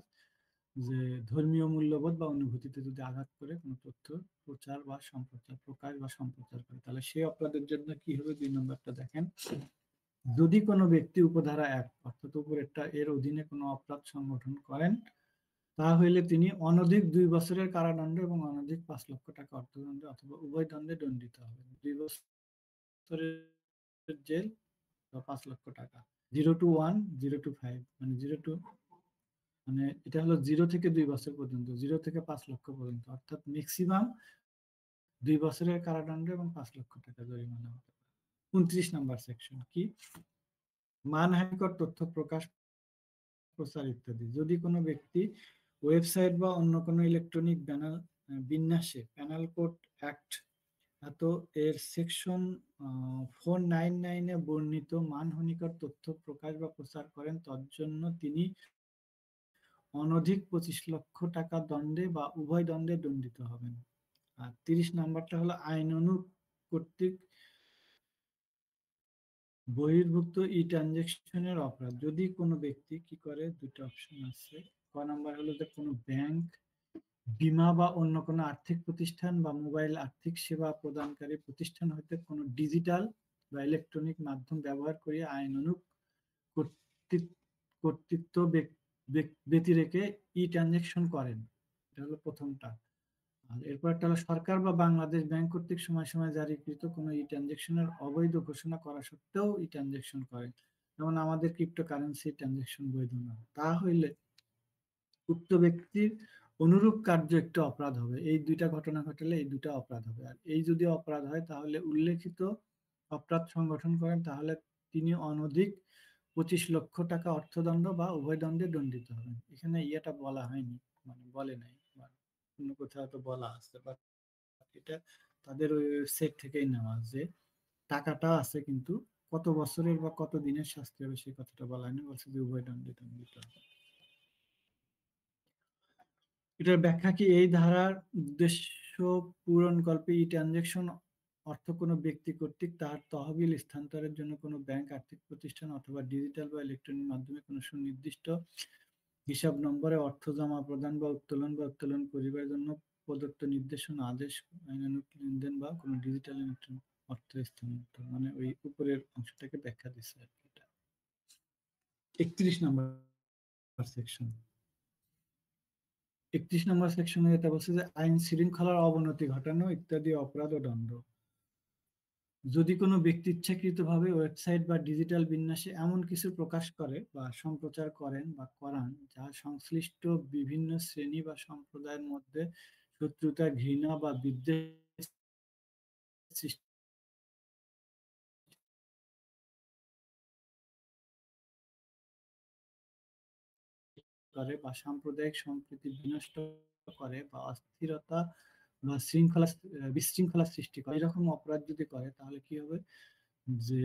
যে ধর্মীয় মূল্যবোধ বা অনুভূতিতে যদি আঘাত করে কোনো তথ্য প্রচার বা প্রকাশ বা সম্প্রচার করে, তাহলে সেই অপরাধের জন্য কি হবে? 2 নম্বরটা দেখেন, যদি কোনো ব্যক্তি উপধারা 1 অর্থাৎ উপরেরটা এর অধীনে কোনো অপরাধ সংগঠন করেন, তা হইলে তিনি অনধিক 2 বছরের কারাদণ্ড এবং অনধিক 5 লক্ষ টাকা অর্থদণ্ড অথবা উভয় দণ্ডে দণ্ডিত হবেন। 2 বছরের জেল বা 5 লক্ষ টাকা। 0 to 1, 0 to 5, মানে 0 to, মানে এটা হলো 0 থেকে 2 বছর পর্যন্ত, 0 থেকে 5 লক্ষ পর্যন্ত, অর্থাৎ ম্যাক্সিমাম 2 বছরের কারাদণ্ড এবং 5 লক্ষ টাকা জরিমানা হতে পারে। 29 নম্বর সেকশন কি, মানহানিকর তথ্য প্রকাশ, প্রচার ইত্যাদি। যদি কোনো ব্যক্তি ওয়েবসাইট বা অন্য কোনো ইলেকট্রনিক বিন্যাসে প্যানেল কোড অ্যাক্ট তো এর সেকশন 499 বর্ণিত মানহানিকর তথ্য প্রকাশ বা প্রচার করেন, তজ্জন্য তিনি অনধিক 25 লক্ষ টাকা দণ্ডে বা উভয় দণ্ডে দণ্ডিত হবেন। আর 30 নাম্বারটা হলো আইনানুগ কর্তৃক বহির্ভুত ই ট্রানজেকশনের অপরাধ যদি কোনো ব্যক্তি কি করে, দুটো অপশন আছে। ক নাম্বার হলো যে কোনো ব্যাংক, বীমা বা অন্য কোনো আর্থিক প্রতিষ্ঠান বা মোবাইল আর্থিক সেবা প্রদানকারী প্রতিষ্ঠান হইতে কোনো ডিজিটাল বা ইলেকট্রনিক মাধ্যম ব্যবহার করিয়া আইনানুগ কর্তৃ- কর্তৃত্ব ব্যতিরেকে ই ট্রানজেকশন করেন। এটা হলো প্রথমটা। আর এরপর একটা হলো সরকার বা বাংলাদেশ ব্যাংক কর্তৃক সময় সময় জারিকৃত কোনো ই ট্রানজেকশনের অবৈধ ঘোষণা করা সত্ত্বেও ই ট্রানজেকশন করে, যেমন আমাদের ক্রিপ্টোকারেন্সি ট্রানজেকশন বৈধ না, তা হইলে উক্ত ব্যক্তির অনুরূপ কার্য একটি অপরাধ হবে। এই দুইটা ঘটনা ঘটলে এই দুটা অপরাধ হবে। আর এই যদি অপরাধ হয় তাহলে উল্লেখিত অপরাধ সংগঠন করেন তাহলে তিনি অনধিক 25 লক্ষ টাকা অর্থদণ্ড বা উভয় দণ্ডে দণ্ডিত হবেন। এখানে ইয়েটা বলা হয়নি, মানে বলে নাই, বা অন্য কোথাও তো বলা আছে, বাট এটা তাদের ওই ওয়েবসাইট থেকেই নেওয়া, যে টাকাটা আছে কিন্তু কত বছরের বা কত দিনের শাস্তি হবে সেই কথাটা বলা হয়নি, বলছে যে উভয় দণ্ডে দণ্ডিত হবে। এটার ব্যাখ্যা কি, এই ধারার উদ্দেশ্য পূরণকল্পে ই ট্রানজেকশন অর্থ কোনো ব্যক্তি কর্তৃক তাহার তহবিল স্থানান্তরের জন্য কোনো ব্যাংক, আর্থিক প্রতিষ্ঠান অথবা ডিজিটাল বা ইলেকট্রনিক মাধ্যমে কোনো সুনির্দিষ্ট হিসাব নম্বরে অর্থ জমা প্রদান বা উত্তোলন করিবার জন্য প্রদত্ত নির্দেশনা, আদেশ, আইনানুগ লেনদেন বা কোনো ডিজিটাল ইলেকট্রনিক অর্থ স্থানান্তর, মানে ওই উপরের অংশটাকে ব্যাখ্যা দিচ্ছে আর কি। এটা 31 নম্বর সেকশন। 31 নম্বর সেকশনে এটা বলছে যে আইন শৃঙ্খলার অবনতি ঘটানো ইত্যাদি অপরাধ ও দণ্ড। যদি কোনো ব্যক্তি ইচ্ছাকৃতভাবে ওয়েবসাইট বা ডিজিটাল বিন্যাসে এমন কিছু প্রকাশ করে বা সম্প্রচার করেন বা করান যা সংশ্লিষ্ট বিভিন্ন শ্রেণী বা সম্প্রদায়ের মধ্যে শত্রুতা, ঘৃণা বা বিদ্বেষ সৃষ্টি করে বা সাম্প্রদায়িক সম্প্রীতি বিনষ্ট করে বা অস্থিরতা বা বিশৃঙ্খলা সৃষ্টি করে, এরকম অপরাধ যদি করে তাহলে কি হবে, যে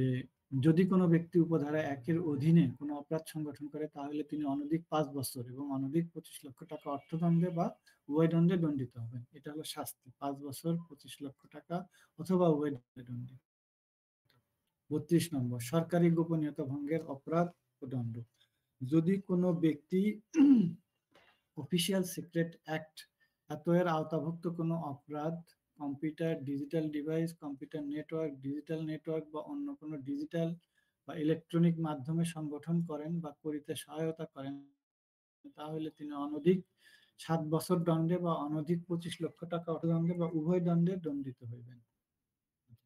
যদি কোনো ব্যক্তি উপধারা 1-এর অধীনে কোনো অপরাধ সংগঠন করে তাহলে তিনি অনধিক 5 বছর এবং অনধিক 25 লক্ষ টাকা অর্থদণ্ডে বা উভয় দণ্ডে দণ্ডিত হবেন। এটা হলো শাস্তি, 5 বছর, 25 লক্ষ টাকা অথবা উভয় দণ্ডে দণ্ডিত। 32 নম্বর সরকারি গোপনীয়তা ভঙ্গের অপরাধ ও দণ্ড। যদি কোনো ব্যক্তি অফিসিয়াল সিক্রেট অ্যাক্ট এর আওতাভুক্ত কোনো অপরাধ computer, digital device, computer network, digital network বা অন্য কোনো ডিজিটাল বা ইলেকট্রনিক মাধ্যমে সংগঠন করেন বা করিতে সহায়তা করেন তাহলে তিনি অনধিক 7 বছর দণ্ডে বা অনধিক 25 লক্ষ টাকা অর্থদণ্ডে বা উভয় দণ্ডে দণ্ডিত হইবেন।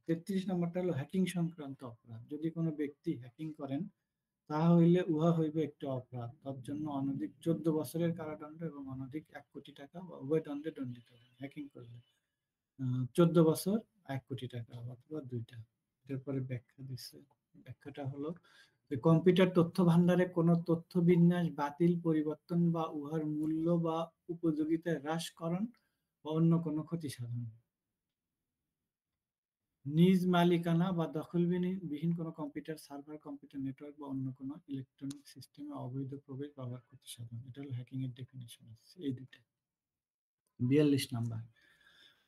33 নম্বরটা হলো হ্যাকিং সংক্রান্ত অপরাধ। যদি কোনো ব্যক্তি হ্যাকিং করেন তাহা হইলে উহা হইবে একটি অপরাধ, তার জন্য অনধিক 14 বছরের কারাদণ্ড এবং অনধিক 1 কোটি টাকা বা উভয় দণ্ডে দণ্ডিত হবেন। হ্যাকিং করলে 14 বছর, 1 কোটি টাকা অথবা দুইটা। এরপরে ব্যাখ্যা দিচ্ছে। ব্যাখ্যাটা হলো যে কম্পিউটার তথ্য ভান্ডারে কোনো তথ্য বিন্যাস বাতিল, পরিবর্তন বা উহার মূল্য বা উপযোগিতা হ্রাসকরণ বা অন্য কোনো ক্ষতি সাধন, নিজ মালিকানা বা দখলবিহীন কোনো কম্পিউটার, সার্ভার, কম্পিউটার নেটওয়ার্ক বা অন্য কোনো ইলেকট্রনিক সিস্টেমে অবৈধ প্রবেশ, ব্যবহার, ক্ষতি সাধন। এটা হলো হ্যাকিং এর ডেফিনিশন আছে এই দুইটা। 42 নম্বর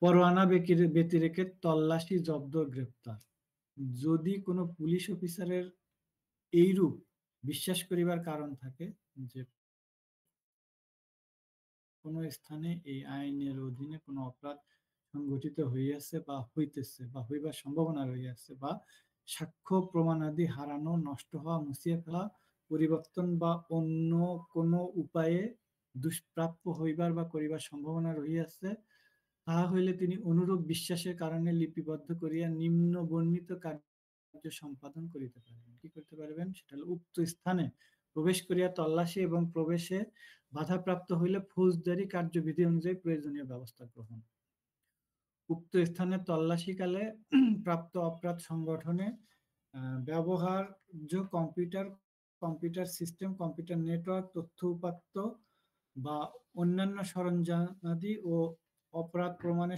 পরোয়ানা ব্যতিরেকে তল্লাশি, জব্দ, গ্রেপ্তার। যদি কোনো পুলিশ অফিসারের এইরূপ বিশ্বাস করিবার কারণ থাকে যে কোনো স্থানে এই আইনের অধীনে কোনো অপরাধ সংঘটিত হইয়াছে বা হইতেছে বা হইবার সম্ভাবনা রহিয়াছে, বা সাক্ষ্য প্রমাণাদি হারানো, নষ্ট হওয়া, মুছিয়া ফেলা, পরিবর্তন বা অন্য কোনো উপায়ে দুষ্প্রাপ্য হইবার বা করিবার সম্ভাবনা রহিয়াছে, তাহা হইলে তিনি অনুরূপ বিশ্বাসের কারণে লিপিবদ্ধ করিয়া নিম্ন বর্ণিত কার্য সম্পাদন করিতে পারবেন। কি করতে পারবেন, সেটা হলো উক্ত স্থানে প্রবেশ করিয়া তল্লাশি এবং প্রবেশে বাধাপ্রাপ্ত হইলে ফৌজদারি কার্যবিধি অনুযায়ী প্রয়োজনীয় ব্যবস্থা গ্রহণ। উক্ত স্থানে তল্লাশিকালে প্রাপ্ত অপরাধ সংগঠনে ব্যবহার্য computer, computer system, computer network, তথ্য উপাত্ত বা অন্যান্য সরঞ্জামাদি ও অপরাধ প্রমাণে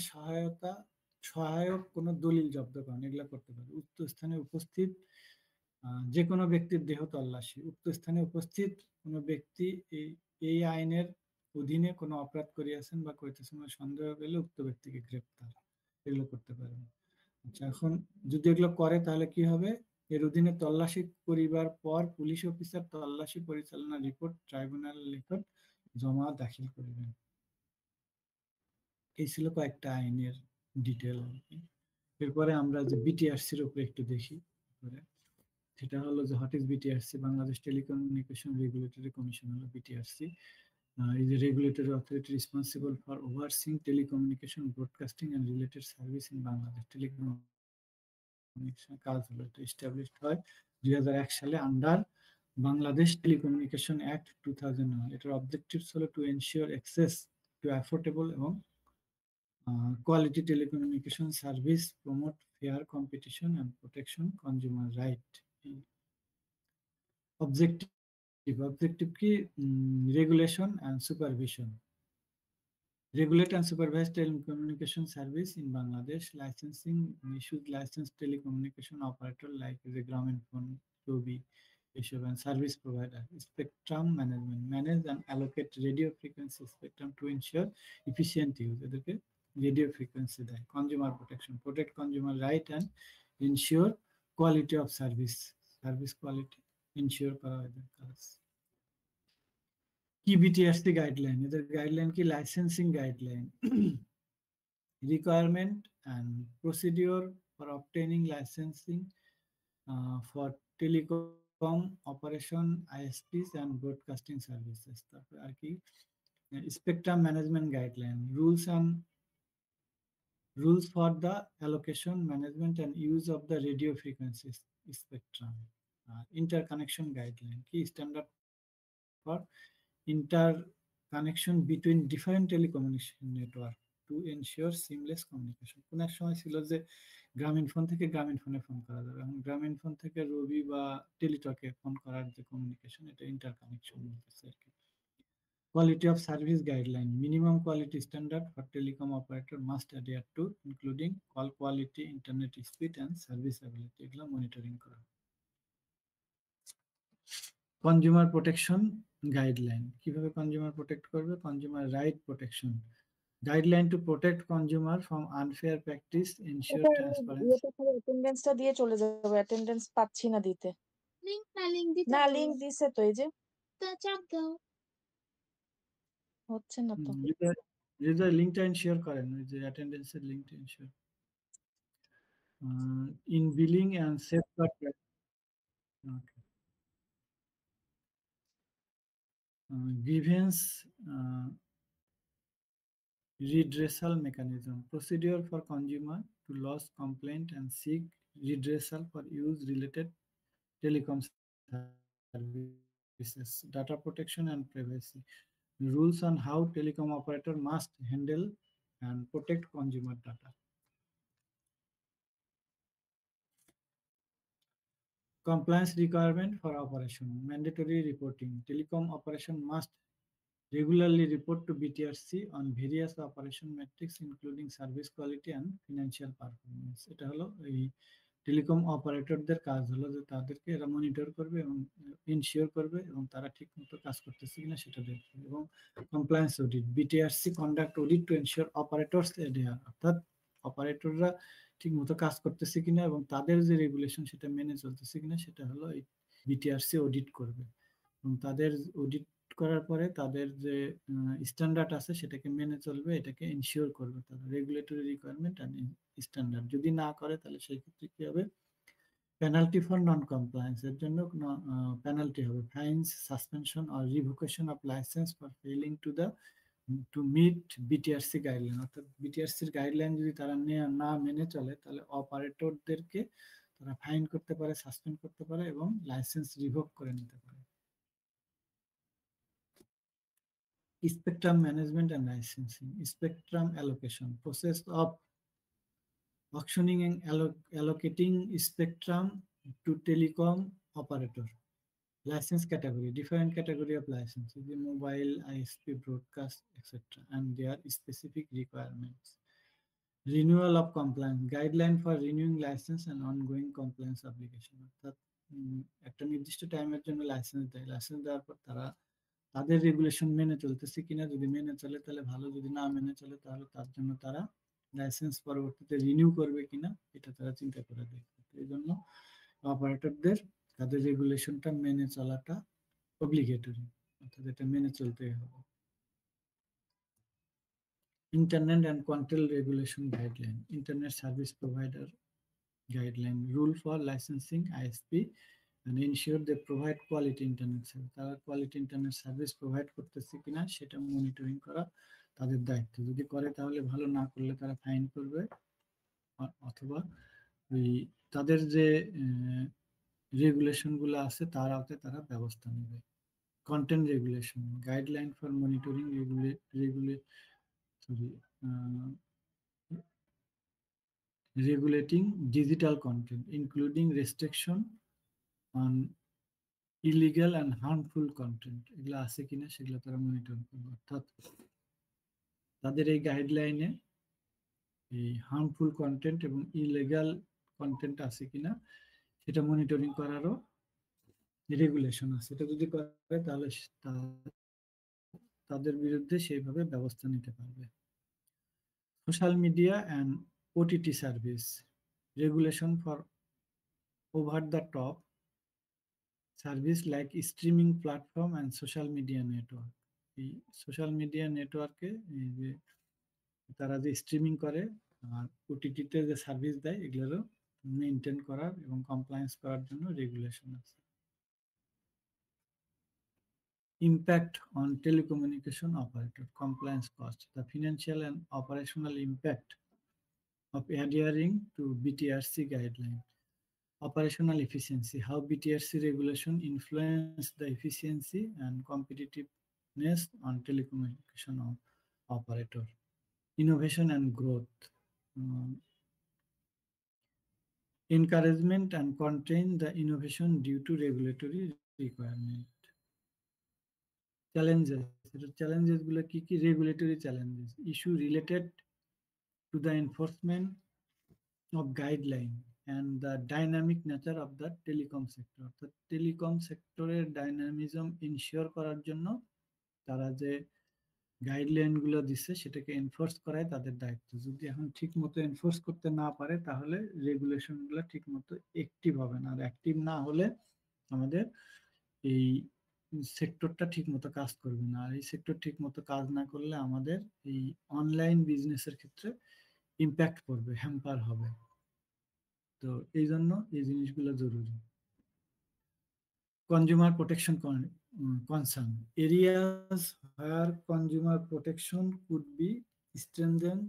সহায়ক কোনো দলিল জব্দ করেন, এগুলা করতে পারে। উক্ত স্থানে উপস্থিত যে কোনো ব্যক্তির দেহ তল্লাশি। উক্ত স্থানে উপস্থিত কোনো ব্যক্তি এই আইনের অধীনে কোনো অপরাধ করিয়াছেন বা করিতেছেন বা সন্দেহ পেলে উক্ত ব্যক্তিকে গ্রেপ্তার, এগুলো করতে পারবেন। আচ্ছা, এখন যদি এগুলো করে তাহলে কি হবে, এর অধীনে তল্লাশি করিবার পর পুলিশ অফিসার তল্লাশি পরিচালনা রিপোর্ট ট্রাইব্যুনাল নিকট জমা দাখিল করিবেন। এই ছিল কয়েকটা আইনের ডিটেল আর কি। এরপরে আমরা যে বিটিআরসির উপরে একটু দেখি। সেটা হলো যে what is BTRC, Bangladesh telecommunication regulatory commission হলো BTRC. is a regulatory authority responsible for overseeing telecommunication, broadcasting and related service in Bangladesh. Telecommunication কাজ হলো এটা established হয় 2001 সালে আন্ডার বাংলাদেশ টেলিকমিউনিকেশন অ্যাক্ট 2001। এটার অবজেক্টিভস হলো to ensure access to affordable এবং quality telecommunication service, promote fair competition and protection consumer right. Objective কি regulation and supervision. Regulate and supervise telecommunication service in Bangladesh. Licensing issues licensed telecommunication operator like the Grameenphone, Robi, and service provider. Spectrum management, manage and allocate radio frequency spectrum to ensure efficient use. এদেরকে radio frequency দেয়। Consumer protection, protect consumer right and ensure quality of service, service quality ensure করা হয় এদের কাজ। কি BTRC guideline, এদের guideline কি licensing guideline, requirement and procedure for obtaining licensing for telecom operation, ISPs and broadcasting services. তারপর আর কি spectrum management guideline, rules for the allocation, management and use of the radio frequency spectrum. Interconnection guideline, key standard for interconnection between different telecommunication network to ensure seamless communication. কোন এক সময় ছিল যে গ্রামীণ phone থেকে গ্রামীণ ফোনে ফোন করা যাবে, এবং গ্রামীণ ফোন থেকে রবি বা টেলিটকে ফোন করার যে কমিউনিকেশন, এটা ইন্টারকানেকশন বলতেছে আর কি। Quality of service guideline, minimum quality standard for telecom operator must adhere to, including call quality, internet speed and service ability. এগুলো মনিটরিং করা। কনজিউমার প্রোটেকশন গাইডলাইন, কিভাবে কনজিউমার প্রোটেক্ট করবে, consumer right protection guideline to protect consumer from unfair practice, ensure transparency. অ্যাটেন্ডেন্সটা দিয়ে চলে যাবে, attendance পাচ্ছি না দিতে। না লিংক দিছে তো, এই যে চাপ দাও, হচ্ছে না তো। যদি লিংকটা এনশিওর করেন, ওই যে অ্যাটেন্ডেন্সের লিংকটা ensure. In billing and safeguard, okay. grievance redressal mechanism, procedure for consumer to lodge complaint and seek redressal for use related telecom services, data protection and privacy, rules on how telecom operator must handle and protect consumer data. Compliance requirement for operation, mandatory reporting, telecom operation must regularly report to BTRC on various operation metrics including service quality and financial performance. এটা হলো এই telecom অপারেটরদের কাজ হলো যে তাদেরকে এরা monitor করবে এবং ইনশিওর করবে এবং তারা ঠিকমতো কাজ করতেছে কিনা সেটা দেখবে। এবং compliance audit, BTRC conduct audit to ensure operators adhere, অর্থাৎ অপারেটররা ঠিকমতো কাজ করতেছে কিনা এবং তাদের যে রেগুলেশন সেটা মেনে চলতেছে কিনা সেটা হলো এই বিটিআরসি অডিট করবে। এবং তাদের অডিট করার পরে তাদের যে স্ট্যান্ডার্ড আছে সেটাকে মেনে চলবে, এটাকে এনশিওর করবে তাদের রেগুলেটরি রিকোয়ারমেন্ট এন্ড স্ট্যান্ডার্ড। যদি না করে তাহলে সেই ক্ষেত্রে কি হবে, পেনাল্টি ফর নন কমপ্লায়েন্স, এর জন্য পেনাল্টি হবে, fines, suspension or revocation of licence for failing to meet BTRC guideline. অর্থাৎ বিটিআরসির গাইডলাইন যদি তারা না মেনে চলে তাহলে অপারেটরদেরকে তারা ফাইন করতে পারে, সাসপেন্ড করতে পারে এবং লাইসেন্স রিভোক করে নিতে পারে। Spectrum management and licensing, spectrum allocation, process of auctioning and allocating spectrum to telecom operator. License category, different category of licenses, mobile, ISP, broadcast, etc. and their specific requirements. Renewal of compliance, guideline for renewing license and ongoing compliance obligation. অর্থাৎ একটা নির্দিষ্ট টাইমের জন্য licence দেয়, licence দেওয়ার পর তারা তাদের রেগুলেশন মেনে চলতেছে কিনা, যদি মেনে চলে তাহলে ভালো, যদি না মেনে চলে তাহলে তার জন্য তারা লাইসেন্স পরবর্তীতে রিনিউ করবে কিনা এটা তারা চিন্তা করে দেখবে। এই জন্য অপারেটরদের তাদের রেগুলেশনটা মেনে চলাটা অব্লিগেটরি, অর্থাৎ এটা মেনে চলতেই হবে। Internet and control regulation guideline, internet service provider guideline, rule for licensing ISP and ensure they provide quality internet service. তারা কোয়ালিটি ইন্টারনেট সার্ভিস প্রোভাইড করতেছে কিনা সেটা মনিটরিং করা তাদের দায়িত্ব। যদি করে তাহলে ভালো, না করলে তারা ফাইন করবে, অথবা ওই তাদের যে রেগুলেশন গুলো আছে তার আওতায় তারা ব্যবস্থা নেবে। Content regulation guideline for monitoring regulating digital content, including restriction on illegal and harmful content, এগুলো আছে কিনা সেগুলো তারা মনিটর করবে। অর্থাৎ তাদের এই গাইডলাইনে এই হার্মফুল কন্টেন্ট এবং ইলিগাল কন্টেন্ট আছে কিনা সেটা মনিটরিং করারও রেগুলেশন আছে। এটা যদি করে তাহলে তাদের বিরুদ্ধে সেইভাবে ব্যবস্থা নিতে পারবে। Social media and OTT service, regulation for over the top service like streaming platform and social media network. এই সোশ্যাল মিডিয়া নেটওয়ার্কে যে তারা যে স্ট্রিমিং করে আর ওটিটিতে যে সার্ভিস দেয় এগুলোরও মেনটেন করার এবং কমপ্লায়েন্স করার জন্য রেগুলেশন আছে। Impact on telecommunication operator, compliance cost, the financial and operational impact of adhering to BTRC guideline. Operational efficiency, how BTRC regulation influence the efficiency and competitiveness on telecommunication operator. Innovation and growth, encouragement and contain the innovation due to regulatory requirement. Challenges গুলো কি কি? Regulatory challenges, issue related to the enforcement of guideline and the dynamic nature of the telecom sector, অর্থাৎ telecom সেক্টরের dynamism ensure করার জন্য তারা যে guideline গুলো দিচ্ছে সেটাকে এনফোর্স করাই তাদের দায়িত্ব। যদি এখন ঠিক মতো এনফোর্স করতে না পারে তাহলে রেগুলেশন গুলো ঠিক মতো অ্যাক্টিভ হবে না, আর অ্যাক্টিভ না হলে আমাদের এই সেক্টরটা ঠিক মতো কাজ করবে না, আর এই সেক্টর ঠিক মতো কাজ না করলে আমাদের এই অনলাইন বিজনেসের ক্ষেত্রে ইম্প্যাক্ট পড়বে, হ্যাম্পার হবে। তো এই জন্য এই জিনিসগুলো জরুরি। Consumer protection concern, areas where consumer protection could be strengthened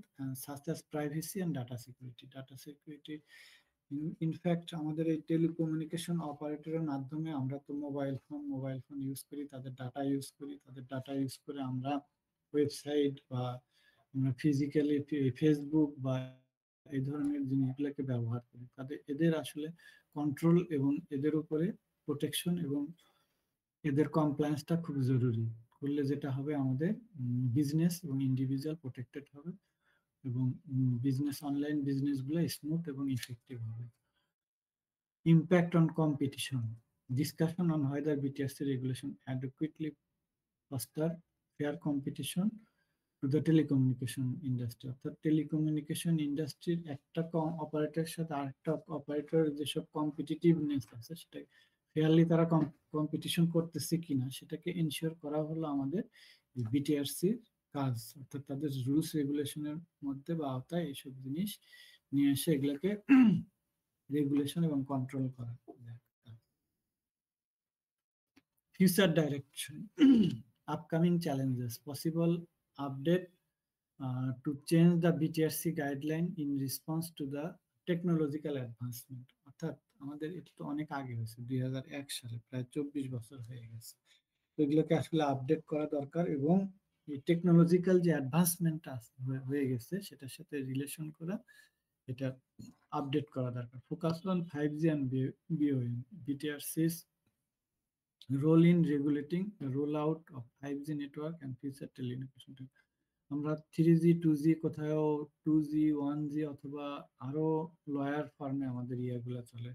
such as privacy and data security. Data security in fact আমাদের এই টেলিকমিউনিকেশন অপারেটরের মাধ্যমে আমরা তো মোবাইল ফোন ইউজ করি, তাদের ডাটা ইউজ করি, তাদের ডাটা ইউজ করে আমরা ওয়েবসাইট বা আমরা ফিজিক্যালি ফেসবুক বা এই ধরনের জিনিসগুলোকে ব্যবহার করি। এদের আসলে কন্ট্রোল এবং এদের উপরে প্রোটেকশন এবং এদের কমপ্লায়েন্সটা খুব জরুরি। করলে যেটা হবে আমাদের বিজনেস এবং ইন্ডিভিজুয়াল প্রোটেক্টেড হবে এবং বিজনেস অনলাইন বিজনেসগুলো স্মুথ এবং ইফেক্টিভ হবে। Impact on competition, discussion on whether BTRC regulation adequately foster fair competition to the telecommunication industry, অর্থাৎ টেলিকমিউনিকেশন ইন্ডাস্ট্রির একটা অপারেটরের সাথে আরেকটা অপারেটরের যেসব কম্পিটিটিভনেস আছে সেটা ফেয়ারলি তারা কম্পিটিশন করতেছে কিনা সেটাকে এনশিওর করা হলো আমাদের বিটিআরসির কাজ। অর্থাৎ তাদের রুলস রেগুলেশনের মধ্যে বা আওতায় এইসব জিনিস নিয়ে এসে এগুলোকে রেগুলেশন এবং কন্ট্রোল করা। Future direction, upcoming challenges, possible update to change the BTRC guideline in response to the technological advancement, অর্থাৎ আমাদের এটা তো অনেক আগে হয়েছে, 2001 সালে, প্রায় 24 বছর হয়ে গেছে। তো এগুলোকে আসলে আপডেট করা দরকার এবং এই টেকনোলজিক্যাল যে অ্যাডভান্সমেন্টটা হয়ে গেছে সেটার সাথে রিলেশন করা, এটা আপডেট করা দরকার। Focus on 5G and BON, BTRC's role in regulating the rollout of 5G network and future telecommunication. আমরা 3G 2G কোথাও 2G 1G অথবা আরো লয়ার ফার্মে আমাদের ইয়াগুলো চলে,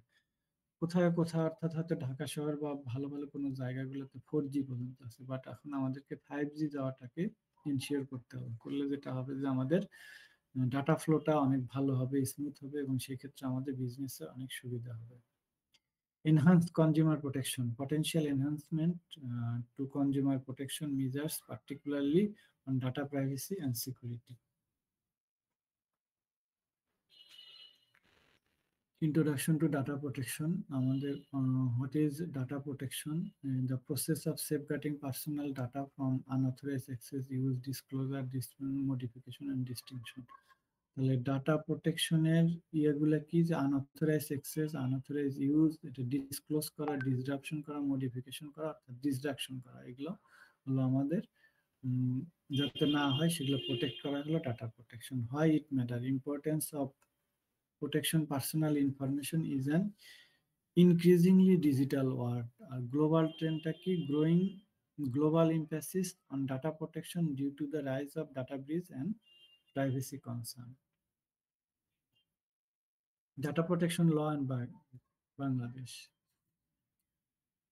কোথায় অর্থাৎ হয়তো ঢাকা শহর বা ভালো ভালো কোনো জায়গাগুলোতে 4G পর্যন্ত আছে, বাট এখন আমাদেরকে 5G যাওয়াটাকে ইনশিওর করতে হবে। করলে যেটা হবে যে আমাদের ডাটা ফ্লোটা অনেক ভালো হবে, স্মুথ হবে এবং সেক্ষেত্রে আমাদের বিজনেসে অনেক সুবিধা হবে। Enhanced consumer protection, potential enhancement to consumer protection measures, particularly on data privacy and security. Introduction to data protection. What is data protection? The process of safeguarding personal data from unauthorized access, use, disclosure, modification, and distinction. তাহলে data প্রোটেকশনের ইয়েগুলো কি, যে unauthorised access, unauthorised use, এটা disclose করা, disruption করা, modification করা, অর্থাৎ ডিসরাকশন করা, এগুলো হলো আমাদের যাতে না হয় সেগুলো প্রোটেক্ট করা হলো data protection. Why it matter, importance of protection personal information is an increasingly digital world. Global trend কি, growing global emphasis on data protection due to the rise of data breach and privacy concern. Data protection law in Bangladesh.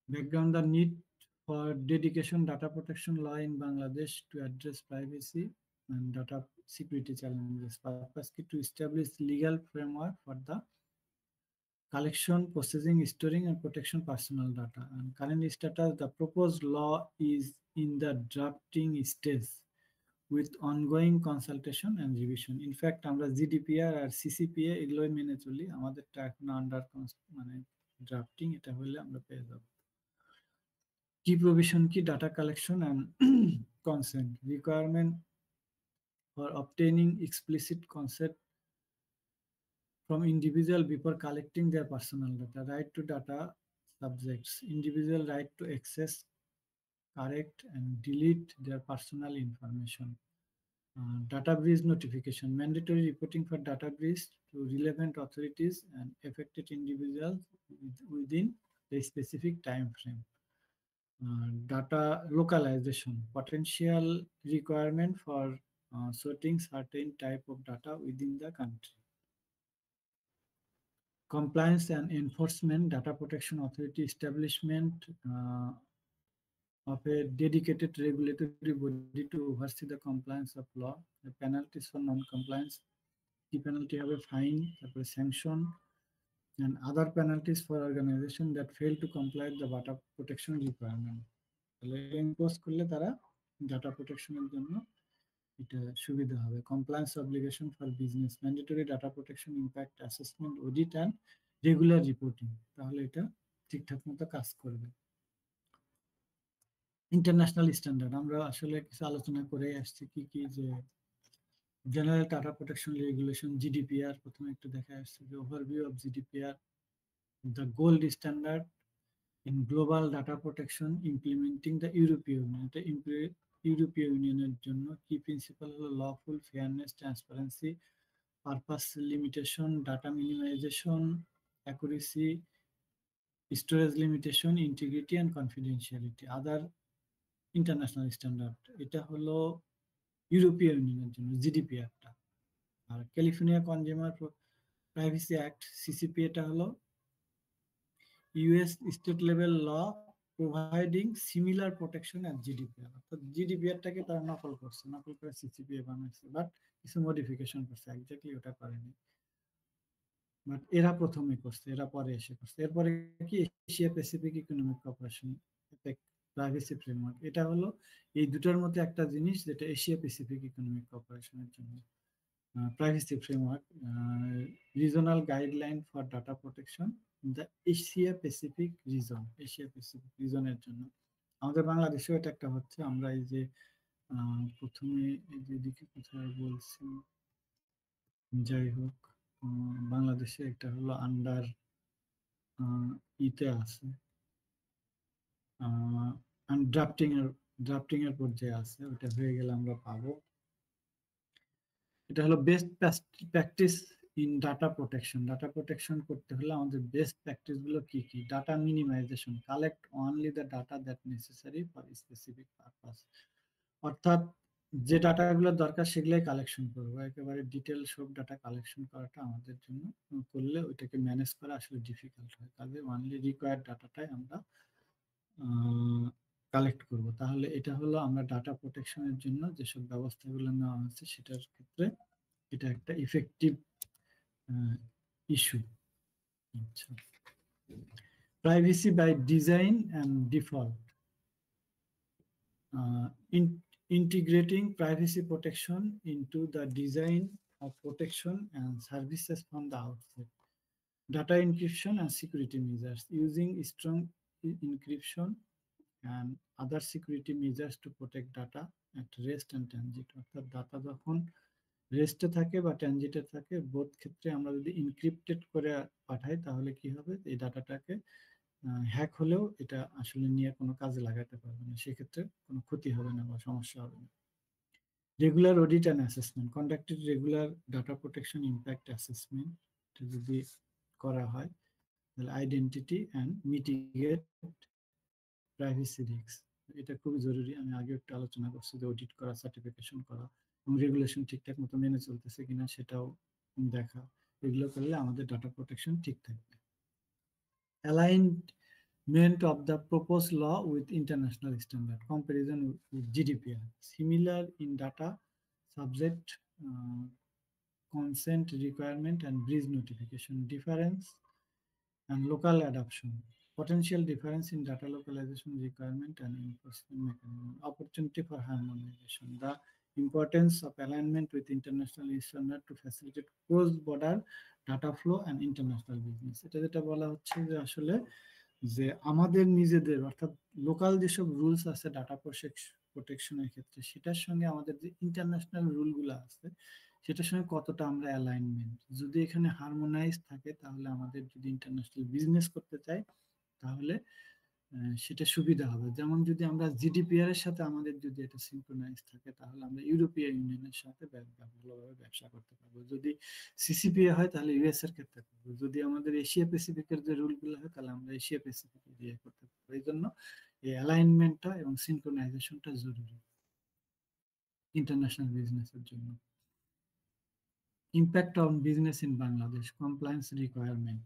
Background: the need for dedication data protection law in Bangladesh to address privacy and data security challenges. Purpose to establish legal framework for the collection, processing, storing, and protection personal data. And current status: the proposed law is in the drafting stage with ongoing consultation and revision. In fact, আমরা GDPR আর CCPA এগুলোই মেনে চলি, আমাদেরটা এখন under মানে drafting, এটা হলে আমরা পেয়ে যাব। কি প্রভিশন কি, data collection and consent, requirement for obtaining explicit consent from individual before collecting their personal data. Right to data subjects: individual right to access, correct, and delete their personal information. Data breach notification: mandatory reporting for data breach to relevant authorities and affected individuals within a specific time frame. Data localization: potential requirement for sorting certain type of data within the country. Compliance and enforcement: data protection authority establishment of a dedicated regulatory body to oversee the compliance of law. The penalties for non-compliance: the penalty have a fine, sanction, and other penalties for organization that fail to comply with the data protection requirement. Impose করলে তারা data protection এর জন্য এটা সুবিধা হবে। Compliance obligation for business: mandatory data protection impact assessment, audit, and regular reporting, তাহলে এটা ঠিকঠাক মতো কাজ করবে। ইন্টারন্যাশনাল স্ট্যান্ডার্ড আমরা আসলে কিছু আলোচনা করে আসছি, কি কি, যে general data protection regulation, GDPR প্রথমে একটু দেখা আসছে, যে overview of GDPR, the gold standard in global data protection implementing the ইউরোপীয় ইউনিয়ন। এটা ইউরোপীয় ইউনিয়নের জন্য কি প্রিন্সিপাল হলো lawful, fairness, transparency, purpose limitation, data minimisation, accuracy, storage limitation, integrity, and confidentiality. Other international standard, এটা হলো ইউরোপীয় ইউনিয়নের জন্য জিডিপিআরটা। আর California consumer privacy act, CCP, এটা হলো US state level law providing similar protection as GDPR. অর্থাৎ জিডিপিআরটাকে তারা নকল করছে, নকল করে সিসিপিএ বানাইছে, বাট কিছু মডিফিকেশন করছে, এক্স্যাক্টলি ওটা করেনি। বাট এরা প্রথমে করছে, এরা পরে এসে করছে। এরপরে কি, Asia Pacific economic cooperation privacy framework, এটা হলো এই দুটার মধ্যে একটা জিনিস যেটা এশিয়া প্যাসিফিক ইকোনমিক কোঅপারেশনের জন্য। Privacy framework, regional guideline for data protection in the Asia Pacific region, Asia Pacific রিজনের জন্য। আমাদের বাংলাদেশেও এটা একটা হচ্ছে। আমরা এই যে প্রথমে এই যে দিকে কোথায় বলছি, যাই হোক, বাংলাদেশে একটা হলো আন্ডার ইতে আছে, ড্রাফটিং এর পর্যায়ে আছে, ওটা হয়ে গেলে আমরা পাবো। এটা হলো best practice in data protection. Data protection করতে হলে আমাদের বেস্ট প্র্যাকটিস গুলো কি কি? Data minimisation, collect only the data that necessary for specific purpose. অর্থাৎ যে ডাটাগুলো দরকার সেগুলোই কালেকশন করবো, একেবারে ডিটেল সব ডাটা কালেকশন করাটা আমাদের জন্য করলে ওইটাকে ম্যানেজ করা আসলে ডিফিকাল্ট হয়। কাজে অনলি রিকোয়ার্ড ডাটাটাই আমরা কালেক্ট করব। তাহলে এটা হলো আমরা ডাটা প্রোটেকশনের জন্য যেসব ব্যবস্থাগুলো নেওয়া হচ্ছে সেটার ক্ষেত্রে এটা একটা ইফেক্টিভ ইস্যু। আচ্ছা, Privacy by design and default. Integrating privacy protection into the design of protection and services from the outset. Data encryption and security measures. Using strong encryption and other security measures to protect data at rest and transit. অর্থাৎ data যখন রেস্টে থাকে বা ট্রানজিটে থাকে, both ক্ষেত্রে আমরা যদি encrypted করে পাঠাই তাহলে কি হবে, এই ডাটাটাকে হ্যাক হলেও এটা আসলে নিয়ে কোনো কাজে লাগাতে পারবে না, সেক্ষেত্রে কোনো ক্ষতি হবে না বা সমস্যা হবে না। Regular audit and assessment, conducted regular data protection impact assessment যদি করা হয় তাহলে identity and mitigate privacy risk, এটা খুবই জরুরি। আমি আগে একটু আলোচনা করছি যে অডিট করা, সার্টিফিকেশন করা এবং রেগুলেশন ঠিকঠাক মতো মেনে চলতেছে কিনা সেটাও দেখা। এগুলো করলে আমাদের ডাটা প্রোটেকশন ঠিক থাকবে। Alignment of the proposed law with international standard, comparison with GDPR, similar in data subject, consent requirement and breach notification, difference and local adoption, potential difference in data localization requirement and enforcement mechanism, opportunity for harmonization, the importance of alignment with international standard to facilitate cross-border data flow and international business। এটা যেটা বলা হচ্ছে যে আসলে যে আমাদের নিজেদের অর্থাৎ লোকাল যেসব রুলস আছে ডাটা প্রোটেকশনের ক্ষেত্রে, সেটার সঙ্গে আমাদের যে ইন্টারন্যাশনাল রুলগুলো আছে সেটার সঙ্গে কতটা আমরা অ্যালাইনমেন্ট, যদি এখানে হারমোনাইজ থাকে তাহলে আমাদের যদি ইন্টারন্যাশনাল বিজনেস করতে চাই তাহলে সেটা সুবিধা হবে। যেমন যদি আমরা জিডিপিআর এর সাথে আমাদের যদি এটা সিনক্রোনাইজ থাকে তাহলে আমরা ইউরোপিয়ান ইউনিয়নের সাথে ভালোভাবে ব্যবসা করতে পারবো। যদি সিসিপিএ হয় তাহলে ইউএস এর ক্ষেত্রে করবো। যদি আমাদের এশিয়া প্যাসিফিকের যে রুলগুলো হয় তাহলে আমরা এশিয়া প্যাসিফিক দিয়ে করতে পারবো। এই জন্য এই অ্যালাইনমেন্টটা এবং সিনক্রোনাইজেশনটা জরুরি ইন্টারন্যাশনাল বিজনেসের জন্য। Impact on business in Bangladesh, compliance requirement,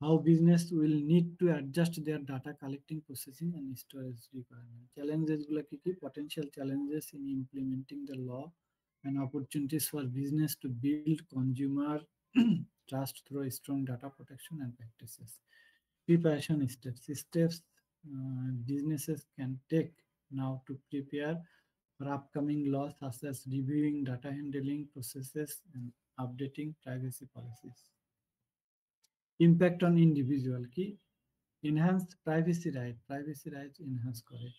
how business will need to adjust their data collecting, processing and storage requirement. Challenges গুলো কি কি? Potential challenges in implementing the law and opportunities for business to build consumer trust through strong data protection and practices. Preparation steps businesses can take now to prepare for upcoming laws, such as reviewing data handling processes and updating privacy policies. Impact on individual কি? Enhanced privacy rights enhance করে।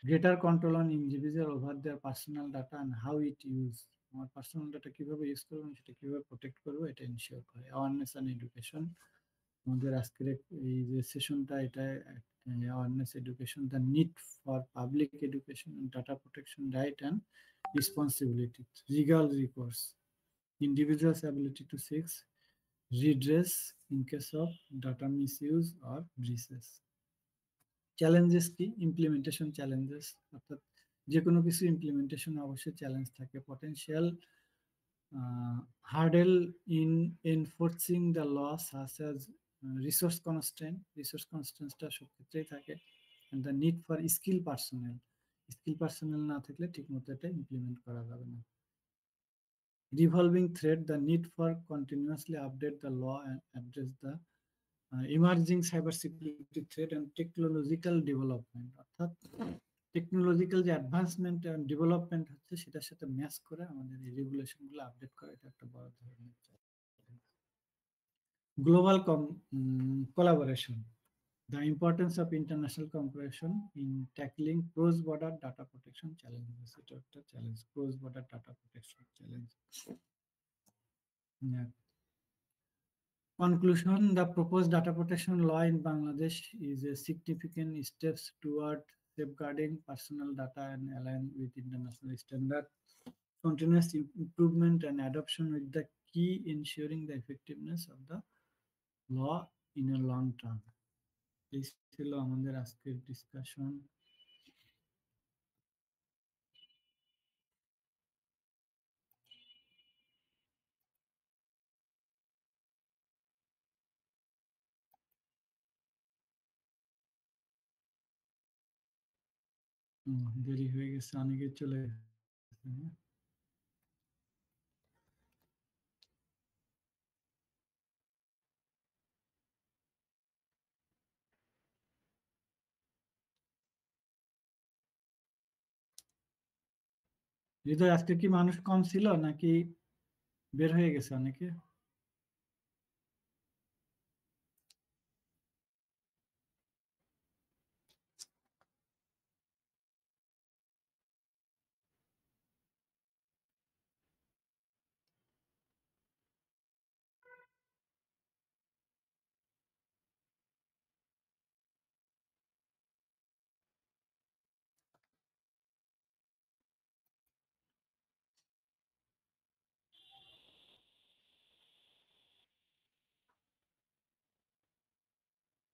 Greater control on individual over their personal data and how it use, আমার personal data কিভাবে use করবো, সেটা কিভাবে protect করবো, এটা ensure করে। অ্যাওয়ারনেস অ্যান্ড এডুকেশন, আমাদের আজকের এই যে সেশনটা, এটা awareness education, the need for public education, data protection right and responsibility, legal recourse, individuals ability to seek redress in case of data misuse or breaches. Challenges কি? Implementation challenges, অর্থাৎ যে কোনো কিছু ইমপ্লিমেন্টেশনে অবশ্যই চ্যালেঞ্জ থাকে। Potential hurdle in enforcing the law such as resource কনস্ট্যান্টটা সব ক্ষেত্রেই থাকে। And the need for skill personnel না থাকলে ঠিকমতো এটা ইমপ্লিমেন্ট করা যাবে না। Revolving threat, the need for continuously update the law and address the emerging cybersecurity threat and technological development, অর্থাৎ টেকনোলজিক্যাল যে অ্যাডভান্সমেন্ট এন্ড ডেভেলপমেন্ট হচ্ছে সেটার সাথে ম্যাচ করে আমাদের এই রেগুলেশনগুলো আপডেট করা, এটা একটা বড় ধরনের challenge. Global collaboration, the importance of international cooperation in tackling cross-border data protection challenges, এটা একটা challenge, cross-border data protection challenge. Yeah. Conclusion, the proposed data protection law in Bangladesh is a significant steps toward safeguarding personal data and align with international standard. Continuous improvement and adoption with the key ensuring the effectiveness of the law in a long term. This ছিল আমাদের আজকের discussion. দেরি হয়ে গেছে, অনেকে চলে গেছে। হৃদয়, আজকে কি মানুষ কম ছিল নাকি বের হয়ে গেছে অনেকে?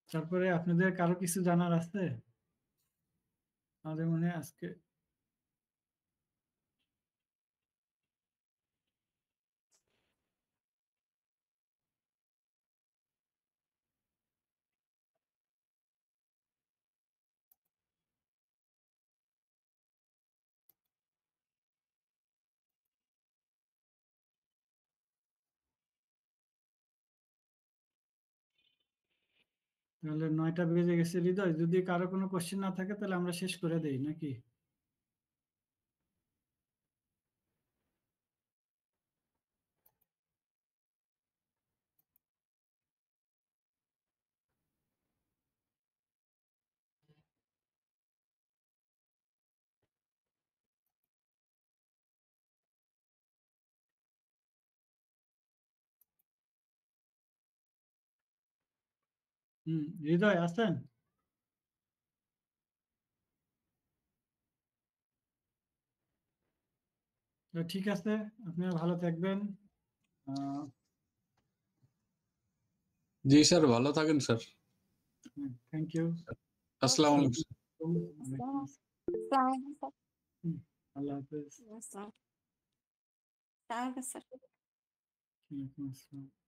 তারপরে আপনাদের কারো কিছু জানার আছে? আমাদের মনে হয় আজকে তাহলে 9টা বেজে গেছে। হৃদয়, যদি কারো কোনো কোশ্চেন না থাকে তাহলে আমরা শেষ করে দেই নাকি? হৃদয় আছেন? তো ঠিক আছে, আপনারা ভালো থাকবেন। জি স্যার, ভালো থাকেন স্যার। Thank you. আসসালামু আলাইকুম। আল্লাহ হাফেজ। স্যার ওয়ালাইকুম আসসালাম।